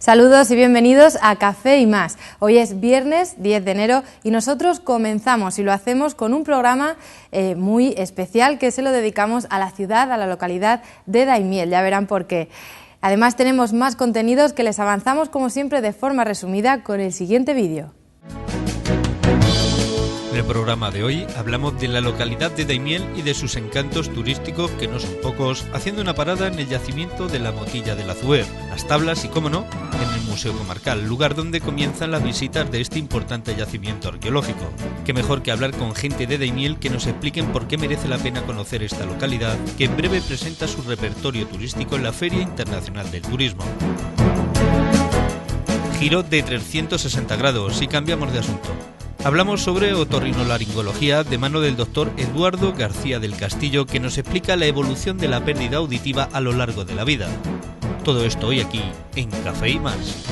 Saludos y bienvenidos a Café y Más. Hoy es viernes 10 de enero y nosotros comenzamos y lo hacemos con un programa muy especial que se lo dedicamos a la ciudad, a la localidad de Daimiel. Ya verán por qué. Además tenemos más contenidos que les avanzamos como siempre de forma resumida con el siguiente vídeo. En el programa de hoy hablamos de la localidad de Daimiel y de sus encantos turísticos, que no son pocos, haciendo una parada en el yacimiento de la Motilla del Azuer, las tablas y, cómo no, en el Museo Comarcal, lugar donde comienzan las visitas de este importante yacimiento arqueológico. Qué mejor que hablar con gente de Daimiel que nos expliquen por qué merece la pena conocer esta localidad, que en breve presenta su repertorio turístico en la Feria Internacional del Turismo. Giro de 360 grados y cambiamos de asunto. Hablamos sobre otorrinolaringología de mano del doctor Eduardo García del Castillo, que nos explica la evolución de la pérdida auditiva a lo largo de la vida. Todo esto hoy aquí en Café y Más.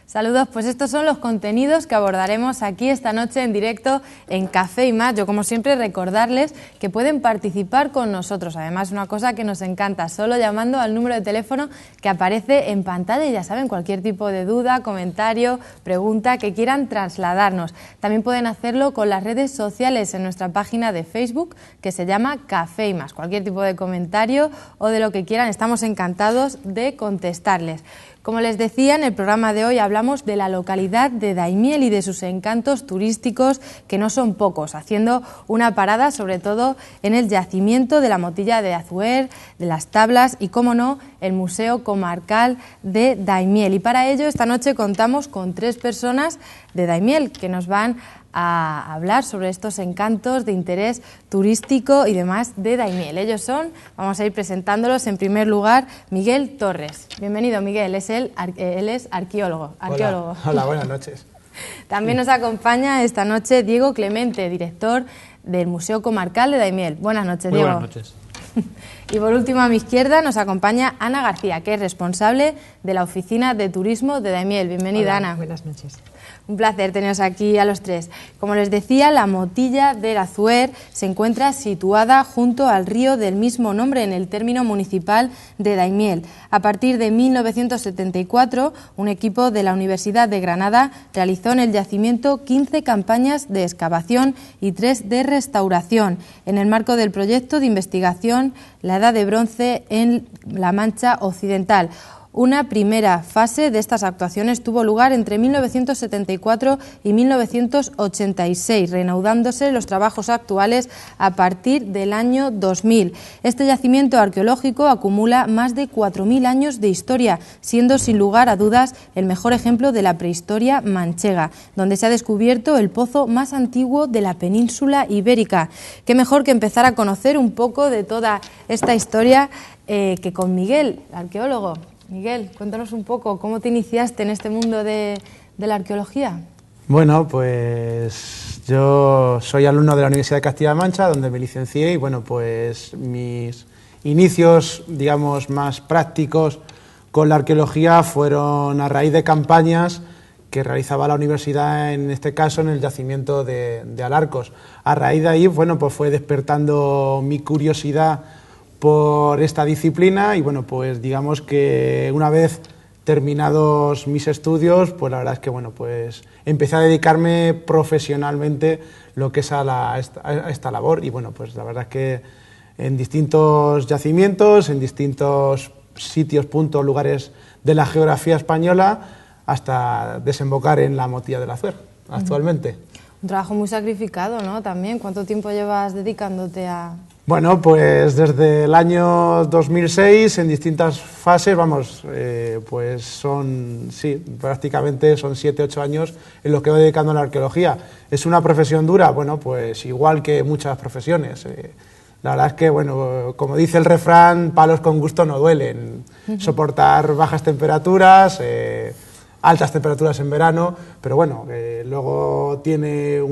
Saludos, pues estos son los contenidos que abordaremos aquí esta noche en directo en Café y Más. Yo, como siempre, recordarles que pueden participar con nosotros. Además, una cosa que nos encanta, solo llamando al número de teléfono que aparece en pantalla y ya saben, cualquier tipo de duda, comentario, pregunta que quieran trasladarnos. También pueden hacerlo con las redes sociales en nuestra página de Facebook que se llama Café y Más. Cualquier tipo de comentario o de lo que quieran, estamos encantados de contestarles. Como les decía, en el programa de hoy hablamos de la localidad de Daimiel y de sus encantos turísticos, que no son pocos, haciendo una parada sobre todo en el yacimiento de la Motilla de Azuer, de las tablas y, cómo no, el Museo Comarcal de Daimiel. Y para ello esta noche contamos con 3 personas de Daimiel que nos van a hablar sobre estos encantos de interés turístico y demás de Daimiel. Ellos son, vamos a ir presentándolos, en primer lugar, Miguel Torres. Bienvenido, Miguel, él es arqueólogo. Hola, buenas noches. También nos acompaña esta noche Diego Clemente, director del Museo Comarcal de Daimiel. Buenas noches, Diego. Buenas noches. Y por último, a mi izquierda nos acompaña Ana García, que es responsable de la Oficina de Turismo de Daimiel. Bienvenida, Hola, Ana. buenas noches. Un placer teneros aquí a los 3. Como les decía, la Motilla del Azuer se encuentra situada junto al río del mismo nombre en el término municipal de Daimiel. A partir de 1974, un equipo de la Universidad de Granada realizó en el yacimiento 15 campañas de excavación y 3 de restauración, en el marco del proyecto de investigación La Edad de Bronce en la Mancha Occidental. Una primera fase de estas actuaciones tuvo lugar entre 1974 y 1986, reanudándose los trabajos actuales a partir del año 2000. Este yacimiento arqueológico acumula más de 4.000 años de historia, siendo sin lugar a dudas el mejor ejemplo de la prehistoria manchega, donde se ha descubierto el pozo más antiguo de la península ibérica. Qué mejor que empezar a conocer un poco de toda esta historia que con Miguel, arqueólogo. Miguel, cuéntanos un poco, ¿cómo te iniciaste en este mundo de la arqueología? Bueno, pues yo soy alumno de la Universidad de Castilla-La Mancha, donde me licencié, y bueno, pues mis inicios, digamos, más prácticos con la arqueología fueron a raíz de campañas que realizaba la universidad, en este caso en el yacimiento de Alarcos. A raíz de ahí, bueno, pues fue despertando mi curiosidad por esta disciplina y bueno, pues digamos que una vez terminados mis estudios, pues la verdad es que bueno, pues empecé a dedicarme profesionalmente lo que es a esta labor y bueno, pues la verdad es que en distintos yacimientos, en distintos sitios, puntos, lugares de la geografía española, hasta desembocar en la Motilla del Azuer actualmente. Un trabajo muy sacrificado, ¿no? También, ¿cuánto tiempo llevas dedicándote a...? Bueno, pues desde el año 2006, en distintas fases, pues son, sí, prácticamente son 7, 8 años en los que voy dedicando a la arqueología. ¿Es una profesión dura? Bueno, pues igual que muchas profesiones. La verdad es que, bueno, como dice el refrán, palos con gusto no duelen. Soportar bajas temperaturas, altas temperaturas en verano, pero bueno, luego tiene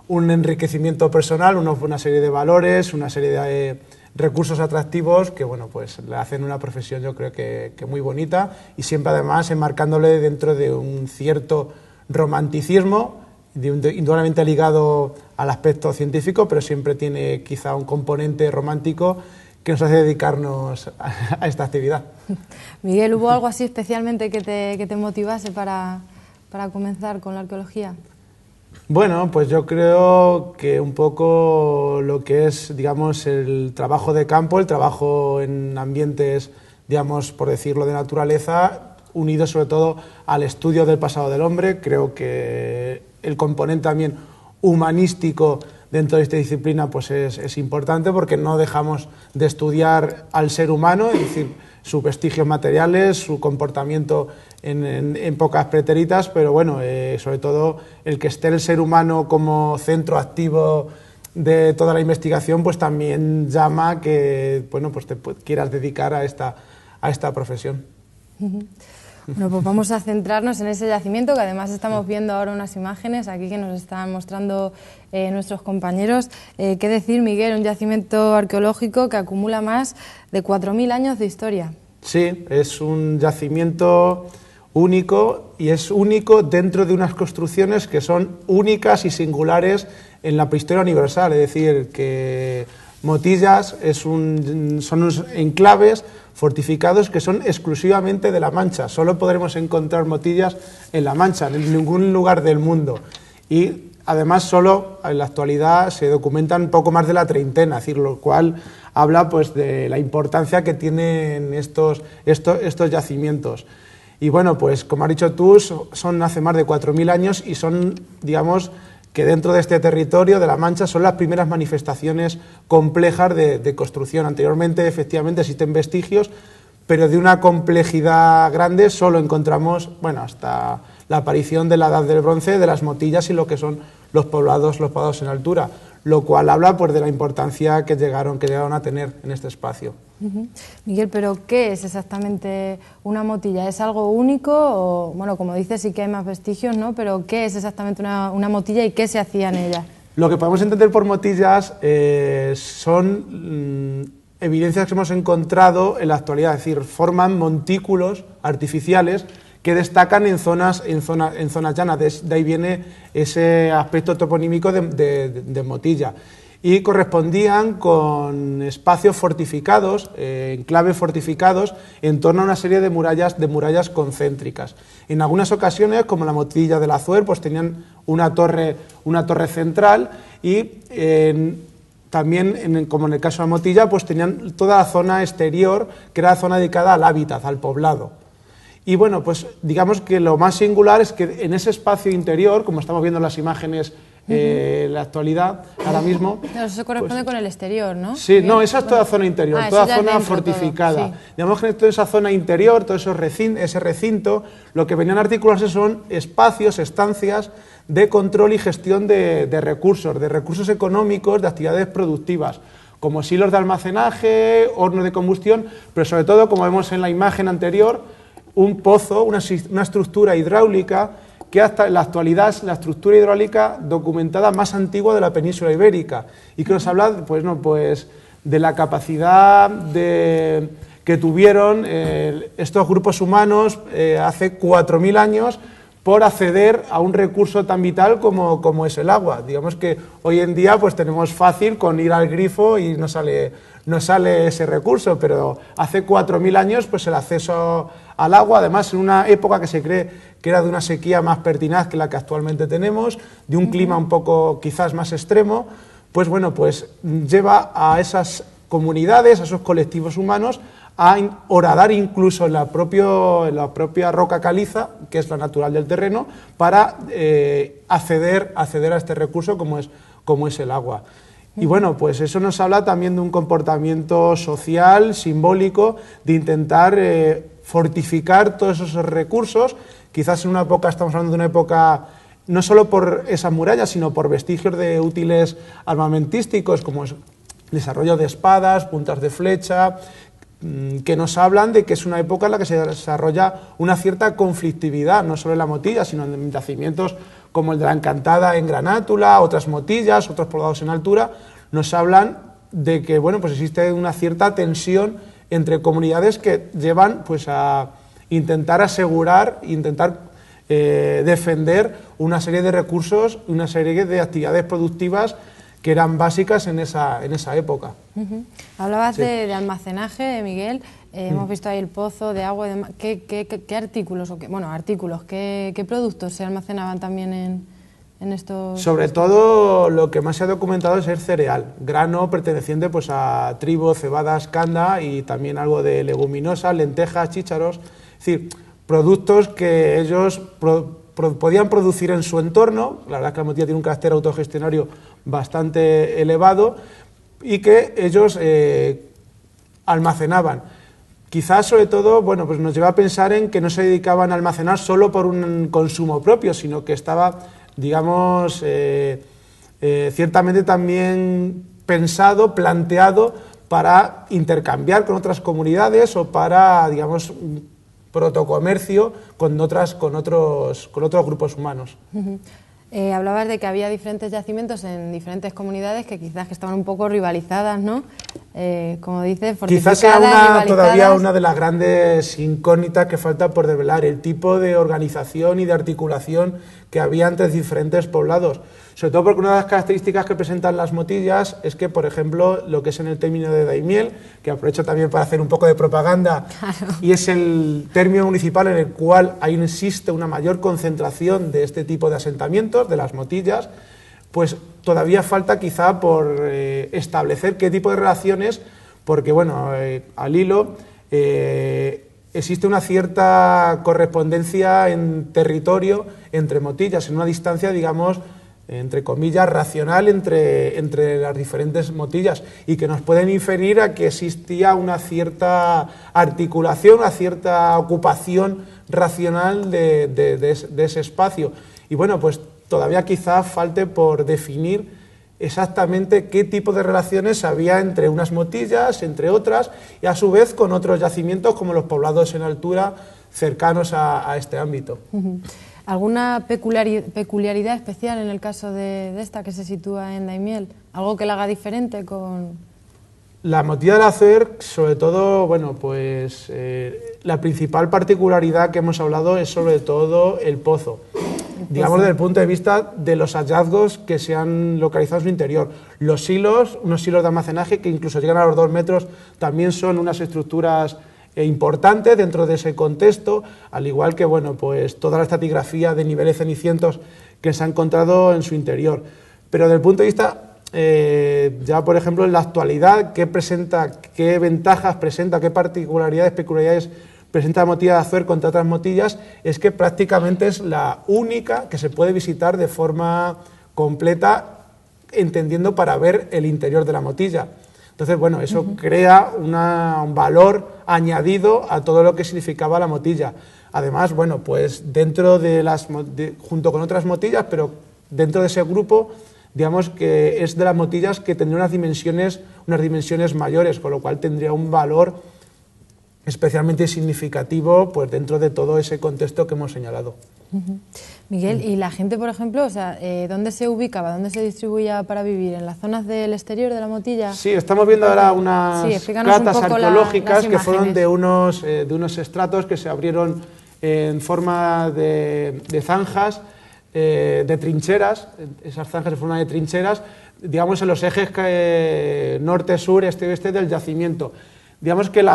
un enriquecimiento personal, una serie de valores, una serie de recursos atractivos que bueno, pues le hacen una profesión yo creo que muy bonita y siempre además enmarcándole dentro de un cierto romanticismo, indudablemente ligado al aspecto científico, pero siempre tiene quizá un componente romántico nos hace dedicarnos a esta actividad. Miguel, ¿hubo algo así especialmente que te motivase para comenzar con la arqueología? Bueno, pues yo creo que un poco lo que es, digamos, el trabajo de campo, el trabajo en ambientes, digamos, por decirlo, de naturaleza, unido sobre todo al estudio del pasado del hombre. Creo que el componente también humanístico dentro de esta disciplina pues es importante, porque no dejamos de estudiar al ser humano, es decir, sus vestigios materiales, su comportamiento en épocas pretéritas, pero bueno, sobre todo el que esté el ser humano como centro activo de toda la investigación, pues también llama que, bueno, pues te quieras dedicar a esta profesión. Bueno, pues vamos a centrarnos en ese yacimiento, que además estamos viendo ahora unas imágenes aquí que nos están mostrando nuestros compañeros. ¿Qué decir, Miguel? Un yacimiento arqueológico que acumula más de 4.000 años de historia. Sí, es un yacimiento único, y es único dentro de unas construcciones que son únicas y singulares en la prehistoria universal. Es decir, que Motillas son unos enclaves fortificados que son exclusivamente de La Mancha. Solo podremos encontrar Motillas en La Mancha, en ningún lugar del mundo. Y además solo en la actualidad se documentan poco más de la treintena, es decir, lo cual habla pues de la importancia que tienen estos yacimientos. Y bueno, pues como has dicho tú, son hace más de 4.000 años y son, digamos, que dentro de este territorio de La Mancha son las primeras manifestaciones complejas de construcción. Anteriormente, efectivamente, existen vestigios, pero de una complejidad grande solo encontramos, bueno, hasta la aparición de la Edad del Bronce, de las motillas y lo que son los poblados en altura, lo cual habla pues de la importancia que llegaron a tener en este espacio. Miguel, pero ¿qué es exactamente una motilla? ¿Es algo único? O, bueno, como dices, sí que hay más vestigios, ¿no? Pero ¿qué es exactamente una motilla y qué se hacía en ella? Lo que podemos entender por motillas son evidencias que hemos encontrado en la actualidad, es decir, forman montículos artificiales que destacan en zonas llanas. De ahí viene ese aspecto toponímico de motilla. Y correspondían con espacios fortificados, enclaves fortificados, en torno a una serie de murallas concéntricas. En algunas ocasiones, como la motilla de la Azuer, pues tenían una torre central, y también, como en el caso de la motilla, pues tenían toda la zona exterior, que era la zona dedicada al hábitat, al poblado. Y bueno, pues digamos que lo más singular es que en ese espacio interior, como estamos viendo en las imágenes en la actualidad, ahora mismo... Claro, eso corresponde con el exterior, ¿no? Sí, no, esa es toda zona interior, toda zona fortificada. Todo, sí. Digamos que en toda esa zona interior, todo ese recinto, lo que venían a articularse son espacios, estancias de control y gestión de recursos económicos, de actividades productivas, como silos de almacenaje, hornos de combustión, pero sobre todo, como vemos en la imagen anterior, un pozo, una estructura hidráulica, que hasta en la actualidad es la estructura hidráulica documentada más antigua de la península ibérica, y que nos habla pues de la capacidad que tuvieron estos grupos humanos hace 4.000 años por acceder a un recurso tan vital como es el agua. Digamos que hoy en día pues tenemos fácil con ir al grifo y no sale ese recurso, pero hace 4.000 años pues el acceso al agua, además en una época que se cree que era de una sequía más pertinaz que la que actualmente tenemos, de un clima un poco quizás más extremo, pues bueno, pues lleva a esas comunidades, a esos colectivos humanos, a horadar incluso en la propia roca caliza, que es la natural del terreno, para acceder a este recurso como es el agua. Y bueno, pues eso nos habla también de un comportamiento social, simbólico, de intentar fortificar todos esos recursos. Quizás en una época, estamos hablando de una época no solo por esas murallas, sino por vestigios de útiles armamentísticos, como es el desarrollo de espadas, puntas de flecha, que nos hablan de que es una época en la que se desarrolla una cierta conflictividad, no solo en la motilla, sino en yacimientos como el de la Encantada en Granátula, otras motillas, otros poblados en altura, nos hablan de que bueno, pues existe una cierta tensión entre comunidades que llevan pues a intentar asegurar, defender una serie de recursos, una serie de actividades productivas que eran básicas en esa época. Hablabas de almacenaje, Miguel. Hemos visto ahí el pozo de agua y demás. ¿Qué artículos, qué productos se almacenaban también en estos? Sobre todo lo que más se ha documentado es el cereal, grano perteneciente pues a trigo, cebada, escanda y también algo de leguminosas, lentejas, chícharos, es decir, productos que ellos podían producir en su entorno. La verdad es que la motilla tiene un carácter autogestionario bastante elevado y que ellos almacenaban. Quizás, sobre todo, bueno, pues nos lleva a pensar en que no se dedicaban a almacenar solo por un consumo propio, sino que estaba, digamos, ciertamente también pensado, planteado para intercambiar con otras comunidades o para, digamos, protocomercio con otros grupos humanos. Hablabas de que había diferentes yacimientos en diferentes comunidades que quizás que estaban un poco rivalizadas, ¿no? Como dices, quizás sea todavía una de las grandes incógnitas que falta por develar, el tipo de organización y de articulación que había entre diferentes poblados. Sobre todo porque una de las características que presentan las motillas es que, por ejemplo, lo que es en el término de Daimiel, que aprovecho también para hacer un poco de propaganda, claro, y es el término municipal en el cual existe una mayor concentración de este tipo de asentamientos, de las motillas, pues todavía falta quizá por establecer qué tipo de relaciones, porque bueno, al hilo existe una cierta correspondencia en territorio entre motillas, en una distancia, digamos, entre comillas, racional entre las diferentes motillas y que nos pueden inferir a que existía una cierta articulación, una cierta ocupación racional de ese espacio. Y bueno, pues todavía quizá falte por definir exactamente qué tipo de relaciones había entre unas motillas, entre otras, y a su vez con otros yacimientos como los poblados en altura cercanos a este ámbito. ¿Alguna peculiaridad especial en el caso de esta que se sitúa en Daimiel? ¿Algo que la haga diferente con...? La motilla del Azuer, sobre todo, bueno, pues la principal particularidad que hemos hablado es sobre todo el pozo. Digamos, desde el punto de vista de los hallazgos que se han localizado en su interior. Los silos, unos silos de almacenaje que incluso llegan a los 2 metros, también son unas estructuras importantes dentro de ese contexto, al igual que, bueno, pues toda la estratigrafía de niveles cenicientos que se ha encontrado en su interior. Pero desde el punto de vista, ya por ejemplo, en la actualidad, qué ventajas presenta, qué peculiaridades presenta la motilla de Azuer contra otras motillas, es que prácticamente es la única que se puede visitar de forma completa, entendiendo para ver el interior de la motilla. Entonces, bueno, eso crea un valor añadido a todo lo que significaba la motilla. Además, bueno, pues dentro junto con otras motillas, pero dentro de ese grupo, digamos que es de las motillas que tendría unas dimensiones mayores, con lo cual tendría un valor especialmente significativo pues dentro de todo ese contexto que hemos señalado. Miguel, ¿y la gente, por ejemplo, o sea, dónde se ubicaba, dónde se distribuía para vivir? ¿En las zonas del exterior de la motilla? Sí, estamos viendo ahora unas platas arqueológicas que fueron de unos estratos que se abrieron en forma de zanjas, de trincheras. Esas zanjas en forma de trincheras, digamos, en los ejes norte, sur, este y oeste del yacimiento. Digamos que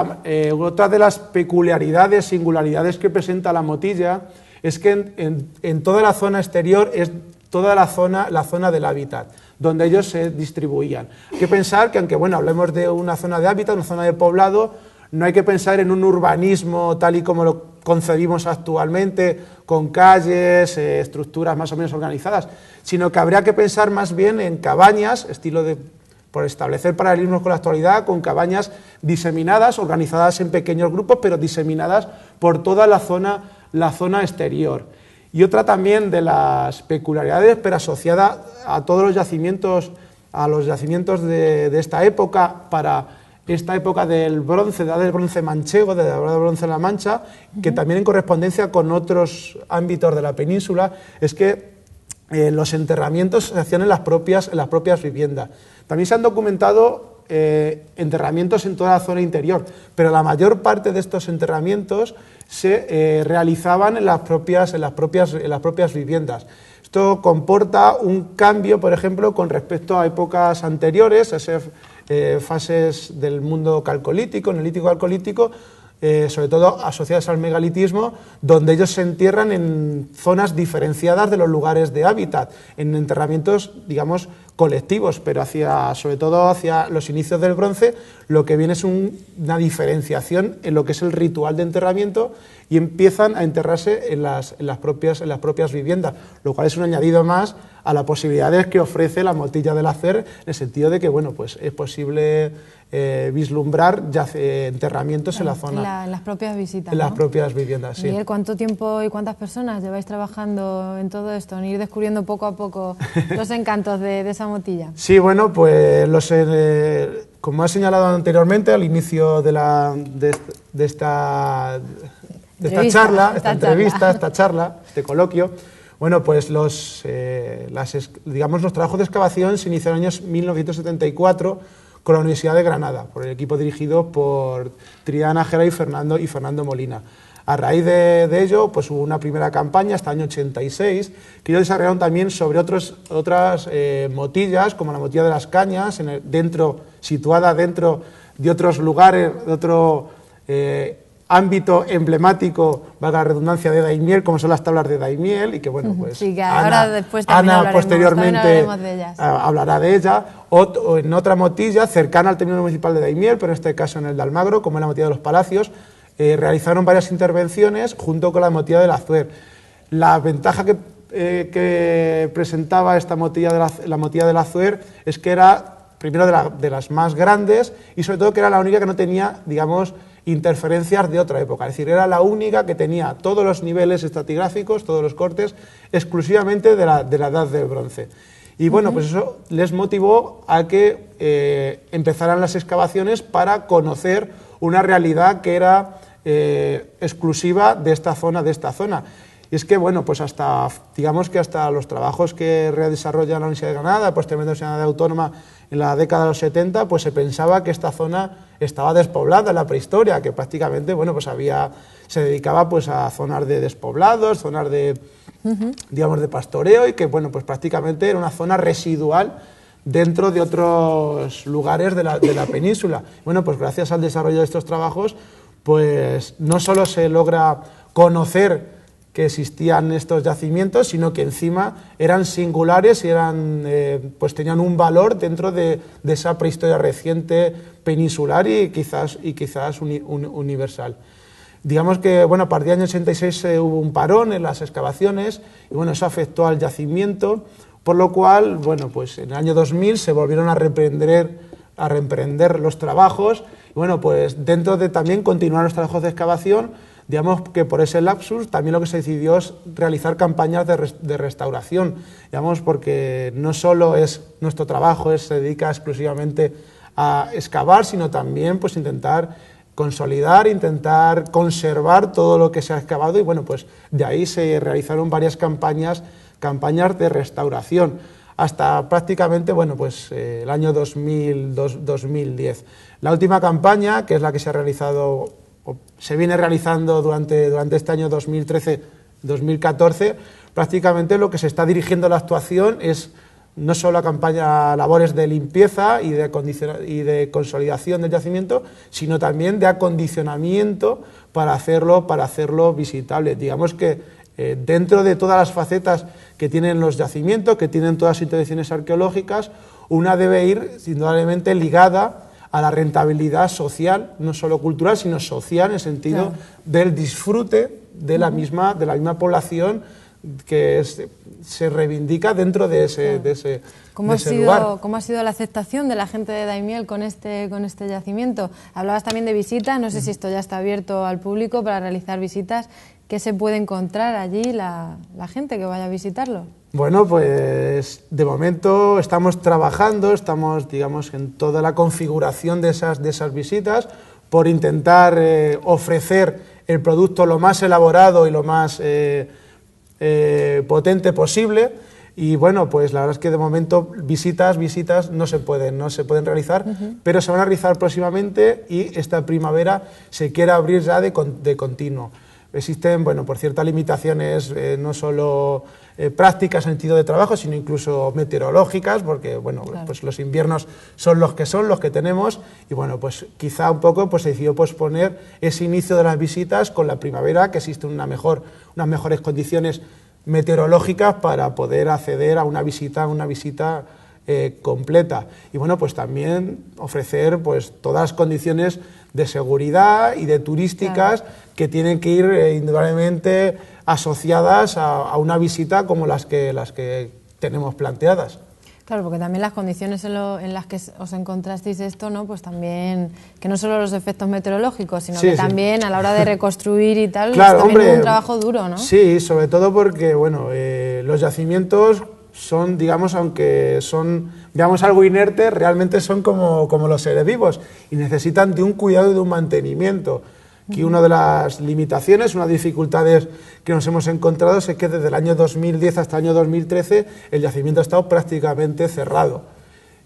otra de las peculiaridades, singularidades que presenta la motilla es que en toda la zona exterior es toda la zona del hábitat, donde ellos se distribuían. Hay que pensar que, aunque bueno, hablemos de una zona de hábitat, una zona de poblado, no hay que pensar en un urbanismo tal y como lo concebimos actualmente, con calles, estructuras más o menos organizadas, sino que habría que pensar más bien en cabañas, por establecer paralelismos con la actualidad, con cabañas diseminadas, organizadas en pequeños grupos, pero diseminadas por toda la zona exterior. Y otra también de las peculiaridades, pero asociada a todos los yacimientos, de esta época, para esta época del bronce, de la edad del bronce manchego, de la edad del bronce de la Mancha, que también en correspondencia con otros ámbitos de la península, es que los enterramientos se hacían en las propias viviendas. También se han documentado enterramientos en toda la zona interior, pero la mayor parte de estos enterramientos se realizaban en las propias viviendas. Esto comporta un cambio, por ejemplo, con respecto a épocas anteriores, a esas fases del mundo calcolítico, neolítico-calcolítico, sobre todo asociadas al megalitismo, donde ellos se entierran en zonas diferenciadas de los lugares de hábitat, en enterramientos, digamos, colectivos, pero sobre todo hacia los inicios del bronce, lo que viene es una diferenciación en lo que es el ritual de enterramiento, y empiezan a enterrarse en las propias viviendas, lo cual es un añadido más a las posibilidades que ofrece la motilla de la CUER, en el sentido de que, bueno, pues es posible vislumbrar enterramientos en la zona. En las propias visitas, En ¿no? las propias viviendas, sí. Miguel, ¿cuánto tiempo y cuántas personas lleváis trabajando en todo esto, en ir descubriendo poco a poco los encantos de esa motilla? Sí, bueno, pues como he señalado anteriormente, al inicio de esta charla, este coloquio, bueno, pues los trabajos de excavación se iniciaron en los años 1974 con la Universidad de Granada, por el equipo dirigido por Triana Jera y Fernando Molina. A raíz de ello, pues hubo una primera campaña hasta el año 86, que ellos desarrollaron también sobre otras motillas, como la motilla de las Cañas, situada dentro de otros lugares, de otro ámbito emblemático, valga la redundancia, de Daimiel, como son las tablas de Daimiel, y que, bueno, pues sí, que ahora después Ana posteriormente hablará de ella, o en otra motilla cercana al término municipal de Daimiel, pero en este caso en el de Almagro, como en la motilla de los Palacios, realizaron varias intervenciones junto con la motilla de la CUER. La ventaja que presentaba esta la motilla de la CUER es que era, primero, de las más grandes, y sobre todo que era la única que no tenía, digamos, interferencias de otra época. Es decir, era la única que tenía todos los niveles estratigráficos, todos los cortes, exclusivamente de la edad del bronce. Y bueno, pues eso les motivó a que empezaran las excavaciones para conocer una realidad que era exclusiva de esta zona. Y es que, bueno, pues digamos que hasta los trabajos que desarrolla la Universidad de Granada, posteriormente la Universidad Autónoma en la década de los 70, pues se pensaba que esta zona estaba despoblada en la prehistoria, que prácticamente, bueno, pues se dedicaba pues a zonas de despoblados, zonas de, digamos, de pastoreo, y que, bueno, pues prácticamente era una zona residual dentro de otros lugares de la península. Bueno, pues gracias al desarrollo de estos trabajos, pues no solo se logra conocer que existían estos yacimientos, sino que encima eran singulares y pues tenían un valor dentro de esa prehistoria reciente peninsular y quizás universal. Digamos que, bueno, a partir del año 86 hubo un parón en las excavaciones, y bueno, eso afectó al yacimiento, por lo cual, bueno, pues en el año 2000 se volvieron a reemprender los trabajos, y bueno, pues dentro de también continuar los trabajos de excavación, digamos que por ese lapsus también lo que se decidió es realizar campañas de restauración, digamos, porque no solo es nuestro trabajo, se dedica exclusivamente a excavar, sino también pues intentar consolidar, intentar conservar todo lo que se ha excavado, y bueno, pues de ahí se realizaron varias campañas de restauración, hasta prácticamente, bueno, pues el año 2010. La última campaña, que es la que se ha realizado, o se viene realizando durante este año 2013-2014, prácticamente lo que se está dirigiendo la actuación es no solo la campaña labores de limpieza y de consolidación del yacimiento, sino también de acondicionamiento para hacerlo visitable. Digamos que dentro de todas las facetas que tienen los yacimientos, que tienen todas las intervenciones arqueológicas, una debe ir indudablemente ligada a la rentabilidad social, no solo cultural, sino social, en el sentido del disfrute de la misma población que se reivindica dentro de ese lugar. ¿Cómo ha sido la aceptación de la gente de Daimiel con este yacimiento? Hablabas también de visitas, no sé si esto ya está abierto al público para realizar visitas. ¿Qué se puede encontrar allí la gente que vaya a visitarlo? Bueno, pues de momento estamos trabajando, digamos, en toda la configuración de esas visitas por intentar ofrecer el producto lo más elaborado y lo más potente posible. Y bueno, pues la verdad es que de momento visitas no se pueden realizar, pero se van a realizar próximamente, y esta primavera se quiere abrir ya de continuo. existen, bueno, por ciertas limitaciones no solo prácticas en sentido de trabajo, sino incluso meteorológicas, porque bueno, claro, pues los inviernos son, los que tenemos, y bueno, pues quizá un poco pues se decidió posponer ese inicio de las visitas con la primavera, que existen unas mejores condiciones meteorológicas para poder acceder a una visita completa. Y bueno, pues también ofrecer pues todas las condiciones de seguridad y de turísticas, claro, que tienen que ir indudablemente asociadas a una visita como las que tenemos planteadas. Claro, porque también las condiciones en las que os encontrasteis esto, ¿no? Pues también, que no solo los efectos meteorológicos, sino que también a la hora de reconstruir y tal, claro, es también un trabajo duro, ¿no? Sí, sobre todo porque, bueno, los yacimientos son, digamos, aunque veamos algo inerte, realmente son como los seres vivos y necesitan de un cuidado y de un mantenimiento. Aquí una de las limitaciones, una de las dificultades que nos hemos encontrado es que desde el año 2010 hasta el año 2013 el yacimiento ha estado prácticamente cerrado.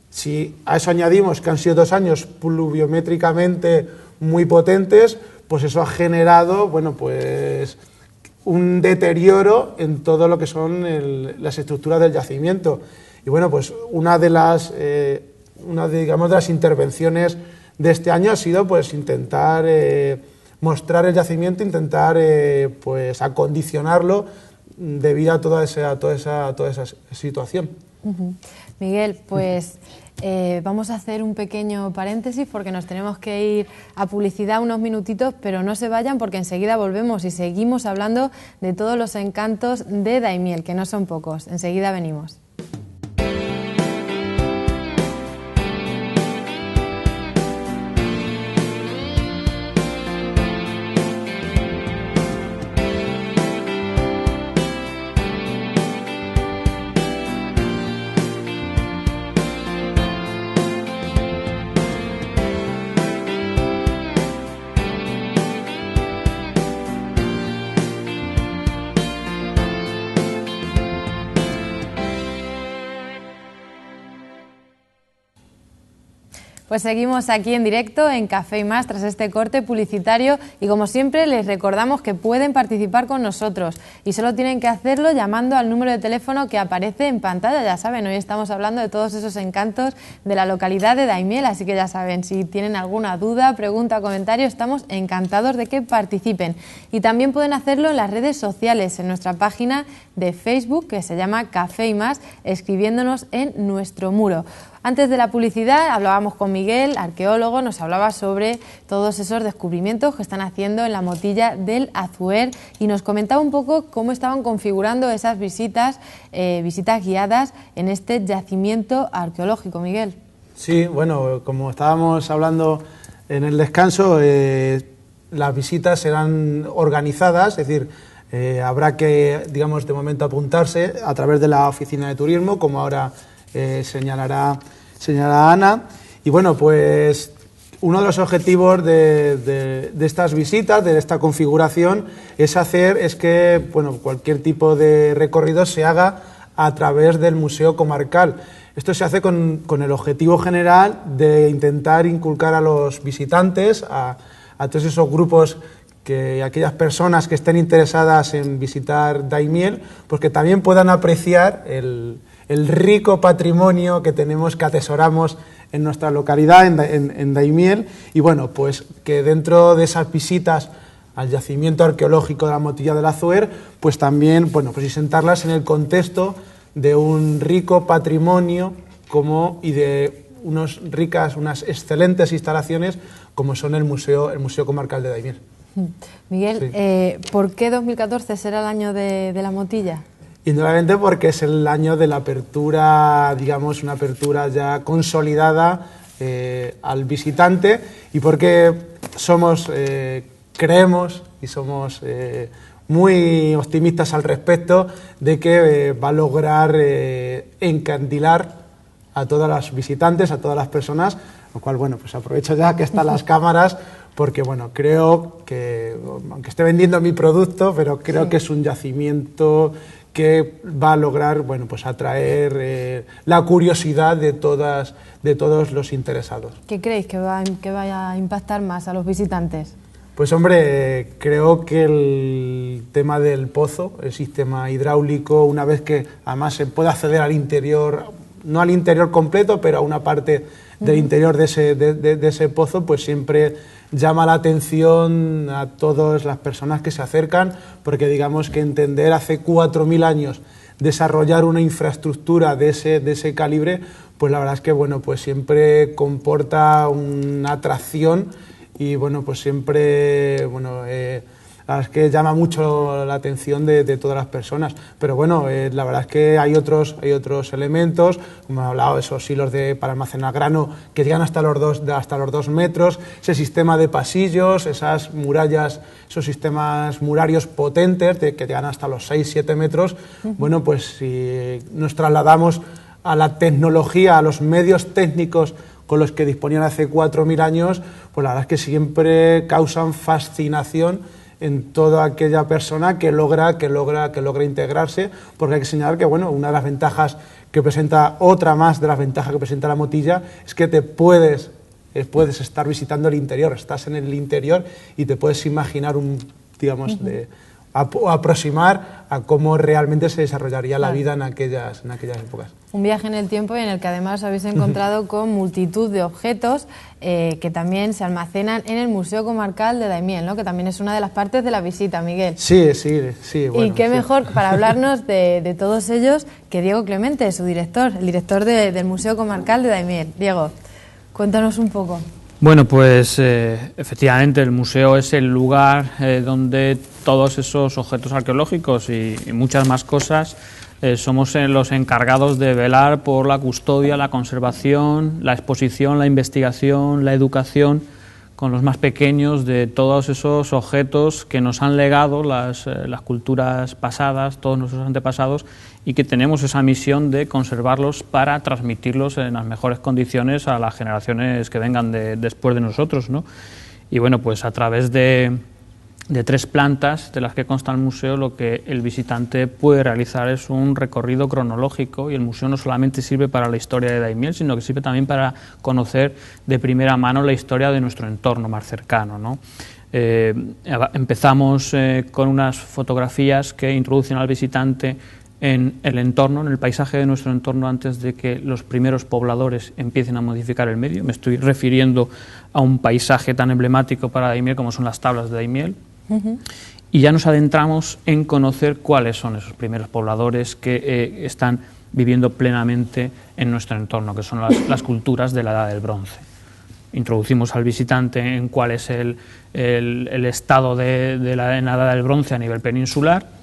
Si a eso añadimos que han sido 2 años pluviométricamente muy potentes, pues eso ha generado, bueno, pues un deterioro en todo lo que son las estructuras del yacimiento. Y bueno, pues una de las intervenciones de este año ha sido pues intentar mostrar el yacimiento, intentar pues acondicionarlo debido a toda esa situación. Miguel, pues vamos a hacer un pequeño paréntesis porque nos tenemos que ir a publicidad unos minutitos, pero no se vayan porque enseguida volvemos y seguimos hablando de todos los encantos de Daimiel, que no son pocos. Enseguida venimos. Pues seguimos aquí en directo en Café y Más tras este corte publicitario y como siempre les recordamos que pueden participar con nosotros y solo tienen que hacerlo llamando al número de teléfono que aparece en pantalla. Ya saben, hoy estamos hablando de todos esos encantos de la localidad de Daimiel, así que ya saben, si tienen alguna duda, pregunta o comentario, estamos encantados de que participen. Y también pueden hacerlo en las redes sociales, en nuestra página de Facebook que se llama Café y Más, escribiéndonos en nuestro muro. Antes de la publicidad hablábamos con Miguel, arqueólogo, nos hablaba sobre todos esos descubrimientos que están haciendo en la Motilla del Azuer y nos comentaba un poco cómo estaban configurando esas visitas guiadas en este yacimiento arqueológico, Miguel. Sí, bueno, como estábamos hablando en el descanso, las visitas serán organizadas, es decir, habrá que, digamos, de momento apuntarse a través de la oficina de turismo, como ahora señalará Ana. Y bueno, pues uno de los objetivos de estas visitas, de esta configuración, es que bueno, cualquier tipo de recorrido se haga a través del Museo Comarcal. Esto se hace con el objetivo general de intentar inculcar a los visitantes, a todos esos grupos, que aquellas personas que estén interesadas en visitar Daimiel, pues que también puedan apreciar el rico patrimonio que tenemos, que atesoramos en nuestra localidad, en Daimiel, y bueno, pues que dentro de esas visitas al yacimiento arqueológico de la Motilla del Azuer, pues también, bueno, pues y sentarlas en el contexto de un rico patrimonio y de unas excelentes instalaciones como son el Museo Comarcal de Daimiel. Miguel, sí. ¿Por qué 2014 será el año de la Motilla? Indudablemente porque es el año de la apertura, digamos, una apertura ya consolidada al visitante y porque creemos y somos muy optimistas al respecto de que va a lograr encandilar a todas las visitantes, a todas las personas, lo cual, bueno, pues aprovecho ya que están las cámaras porque, bueno, creo que, aunque esté vendiendo mi producto, pero creo sí, que es un yacimiento que va a lograr, bueno, pues atraer la curiosidad de todos los interesados. ¿Qué creéis que vaya a impactar más a los visitantes? Pues hombre, creo que el tema del pozo, el sistema hidráulico, una vez que además se puede acceder al interior, no al interior completo, pero a una parte del interior de ese pozo, pues siempre llama la atención a todas las personas que se acercan, porque digamos que entender hace 4.000 años desarrollar una infraestructura de ese calibre, pues la verdad es que bueno, pues siempre comporta una atracción y bueno, pues siempre bueno, la verdad es que llama mucho la atención de todas las personas, pero bueno, la verdad es que hay otros elementos, como he hablado, esos hilos para almacenar grano que llegan hasta los 2 metros, ese sistema de pasillos, esas murallas, esos sistemas murarios potentes que llegan hasta los 6-7 metros. Bueno, pues si nos trasladamos a la tecnología, a los medios técnicos con los que disponían hace 4.000 años, pues la verdad es que siempre causan fascinación en toda aquella persona que logra integrarse, porque hay que señalar que bueno, una de las ventajas que presenta, otra más de las ventajas que presenta la motilla, es que te puedes estar visitando el interior, estás en el interior y te puedes imaginar aproximar a cómo realmente se desarrollaría la vida en aquellas épocas. Un viaje en el tiempo en el que además habéis encontrado con multitud de objetos que también se almacenan en el Museo Comarcal de Daimiel, ¿no? Que también es una de las partes de la visita, Miguel. Sí. Bueno, y qué mejor para hablarnos de todos ellos que Diego Clemente, su director, el director del Museo Comarcal de Daimiel. Diego, cuéntanos un poco. Bueno, pues efectivamente el museo es el lugar donde todos esos objetos arqueológicos y muchas más cosas somos los encargados de velar por la custodia, la conservación, la exposición, la investigación, la educación con los más pequeños de todos esos objetos que nos han legado las culturas pasadas, todos nuestros antepasados, y que tenemos esa misión de conservarlos para transmitirlos en las mejores condiciones a las generaciones que vengan después de nosotros, ¿no? Y bueno, pues a través de 3 plantas de las que consta el museo, lo que el visitante puede realizar es un recorrido cronológico, y el museo no solamente sirve para la historia de Daimiel, sino que sirve también para conocer de primera mano la historia de nuestro entorno más cercano, ¿no? Empezamos con unas fotografías que introducen al visitante en el entorno, en el paisaje de nuestro entorno, antes de que los primeros pobladores empiecen a modificar el medio. Me estoy refiriendo a un paisaje tan emblemático para Daimiel como son las tablas de Daimiel. Y ya nos adentramos en conocer cuáles son esos primeros pobladores que están viviendo plenamente en nuestro entorno, que son las culturas de la Edad del Bronce. Introducimos al visitante en cuál es el estado en la Edad del Bronce a nivel peninsular,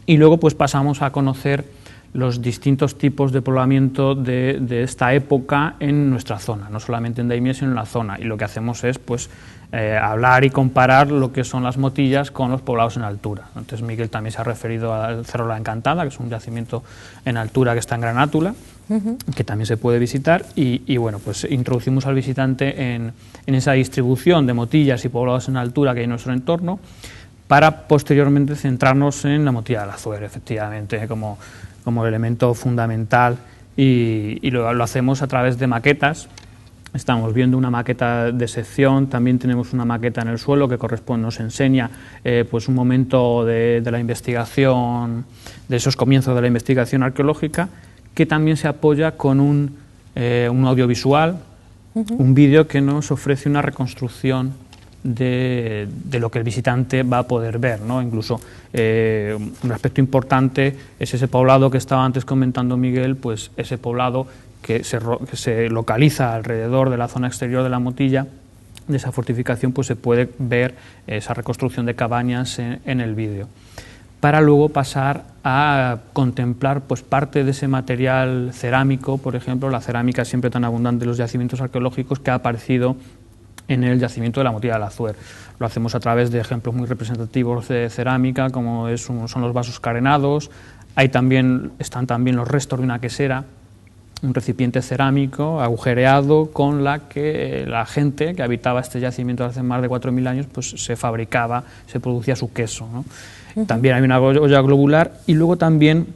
y luego pues pasamos a conocer los distintos tipos de poblamiento de esta época en nuestra zona, no solamente en Daimiel, sino en la zona, y lo que hacemos es pues hablar y comparar lo que son las motillas con los poblados en altura. Entonces Miguel también se ha referido al Cerro La Encantada, que es un yacimiento en altura que está en Granátula, que también se puede visitar, y bueno, pues introducimos al visitante en esa distribución de motillas y poblados en altura que hay en nuestro entorno, para posteriormente centrarnos en la motilla del Azuer, efectivamente, como elemento fundamental, y lo hacemos a través de maquetas. Estamos viendo una maqueta de sección, también tenemos una maqueta en el suelo que nos enseña pues un momento de la investigación, de esos comienzos de la investigación arqueológica, que también se apoya con un audiovisual, un vídeo que nos ofrece una reconstrucción de lo que el visitante va a poder ver, ¿no? Incluso un aspecto importante es ese poblado que estaba antes comentando Miguel, pues ese poblado que se localiza alrededor de la zona exterior de la motilla, de esa fortificación, pues se puede ver esa reconstrucción de cabañas en el vídeo, para luego pasar a contemplar pues parte de ese material cerámico, por ejemplo, la cerámica siempre tan abundante en los yacimientos arqueológicos, que ha aparecido en el yacimiento de la motilla del Azuer. Lo hacemos a través de ejemplos muy representativos de cerámica, como son los vasos carenados. Están también los restos de una quesera, un recipiente cerámico agujereado con la que la gente que habitaba este yacimiento hace más de 4.000 años pues se producía su queso, ¿no? También hay una olla globular, y luego también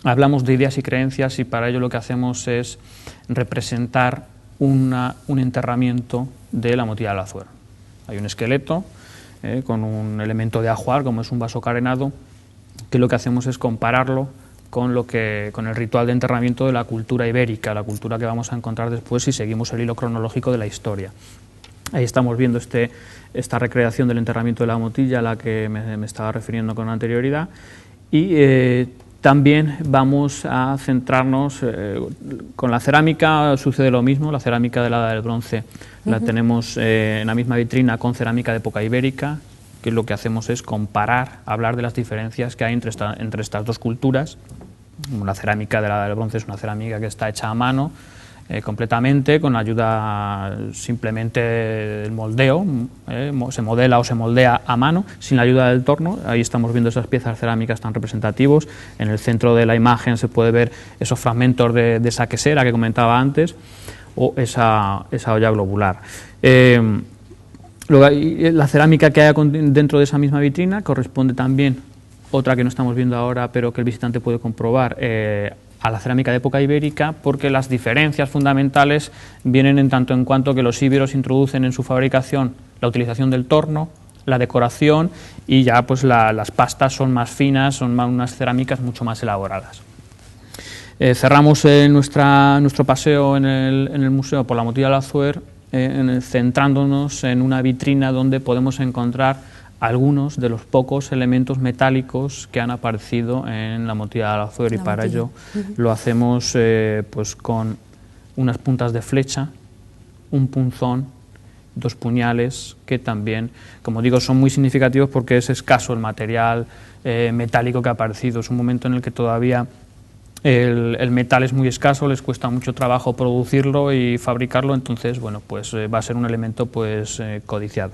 hablamos de ideas y creencias, y para ello lo que hacemos es representar un enterramiento de la motilla del Azuer. Hay un esqueleto con un elemento de ajuar, como es un vaso carenado, que lo que hacemos es compararlo con el ritual de enterramiento de la cultura ibérica, la cultura que vamos a encontrar después si seguimos el hilo cronológico de la historia. Ahí estamos viendo esta recreación del enterramiento de la motilla a la que me estaba refiriendo con anterioridad, y también vamos a centrarnos con la cerámica. Sucede lo mismo. La cerámica de la Edad del Bronce la tenemos en la misma vitrina con cerámica de época ibérica, que lo que hacemos es comparar, hablar de las diferencias que hay entre estas dos culturas. La cerámica de la Edad del Bronce es una cerámica que está hecha a mano completamente, con ayuda simplemente del moldeo, se modela o se moldea a mano, sin la ayuda del torno. Ahí estamos viendo esas piezas cerámicas tan representativos. En el centro de la imagen se puede ver esos fragmentos de esa quesera que comentaba antes, o esa olla globular. Luego, la cerámica que hay dentro de esa misma vitrina corresponde también, otra que no estamos viendo ahora, pero que el visitante puede comprobar, a la cerámica de época ibérica, porque las diferencias fundamentales vienen en tanto en cuanto que los íberos introducen en su fabricación la utilización del torno, la decoración, y ya pues las pastas son más finas, son unas cerámicas mucho más elaboradas. Cerramos nuestro paseo en el museo por la Motilla de la Zuer, centrándonos en una vitrina donde podemos encontrar algunos de los pocos elementos metálicos que han aparecido en la Motilla de la Zuer, y para ello lo hacemos pues con unas puntas de flecha, un punzón, 2 puñales, que también, como digo, son muy significativos porque es escaso el material metálico que ha aparecido. Es un momento en el que todavía el metal es muy escaso, les cuesta mucho trabajo producirlo y fabricarlo, entonces bueno, pues va a ser un elemento pues codiciado.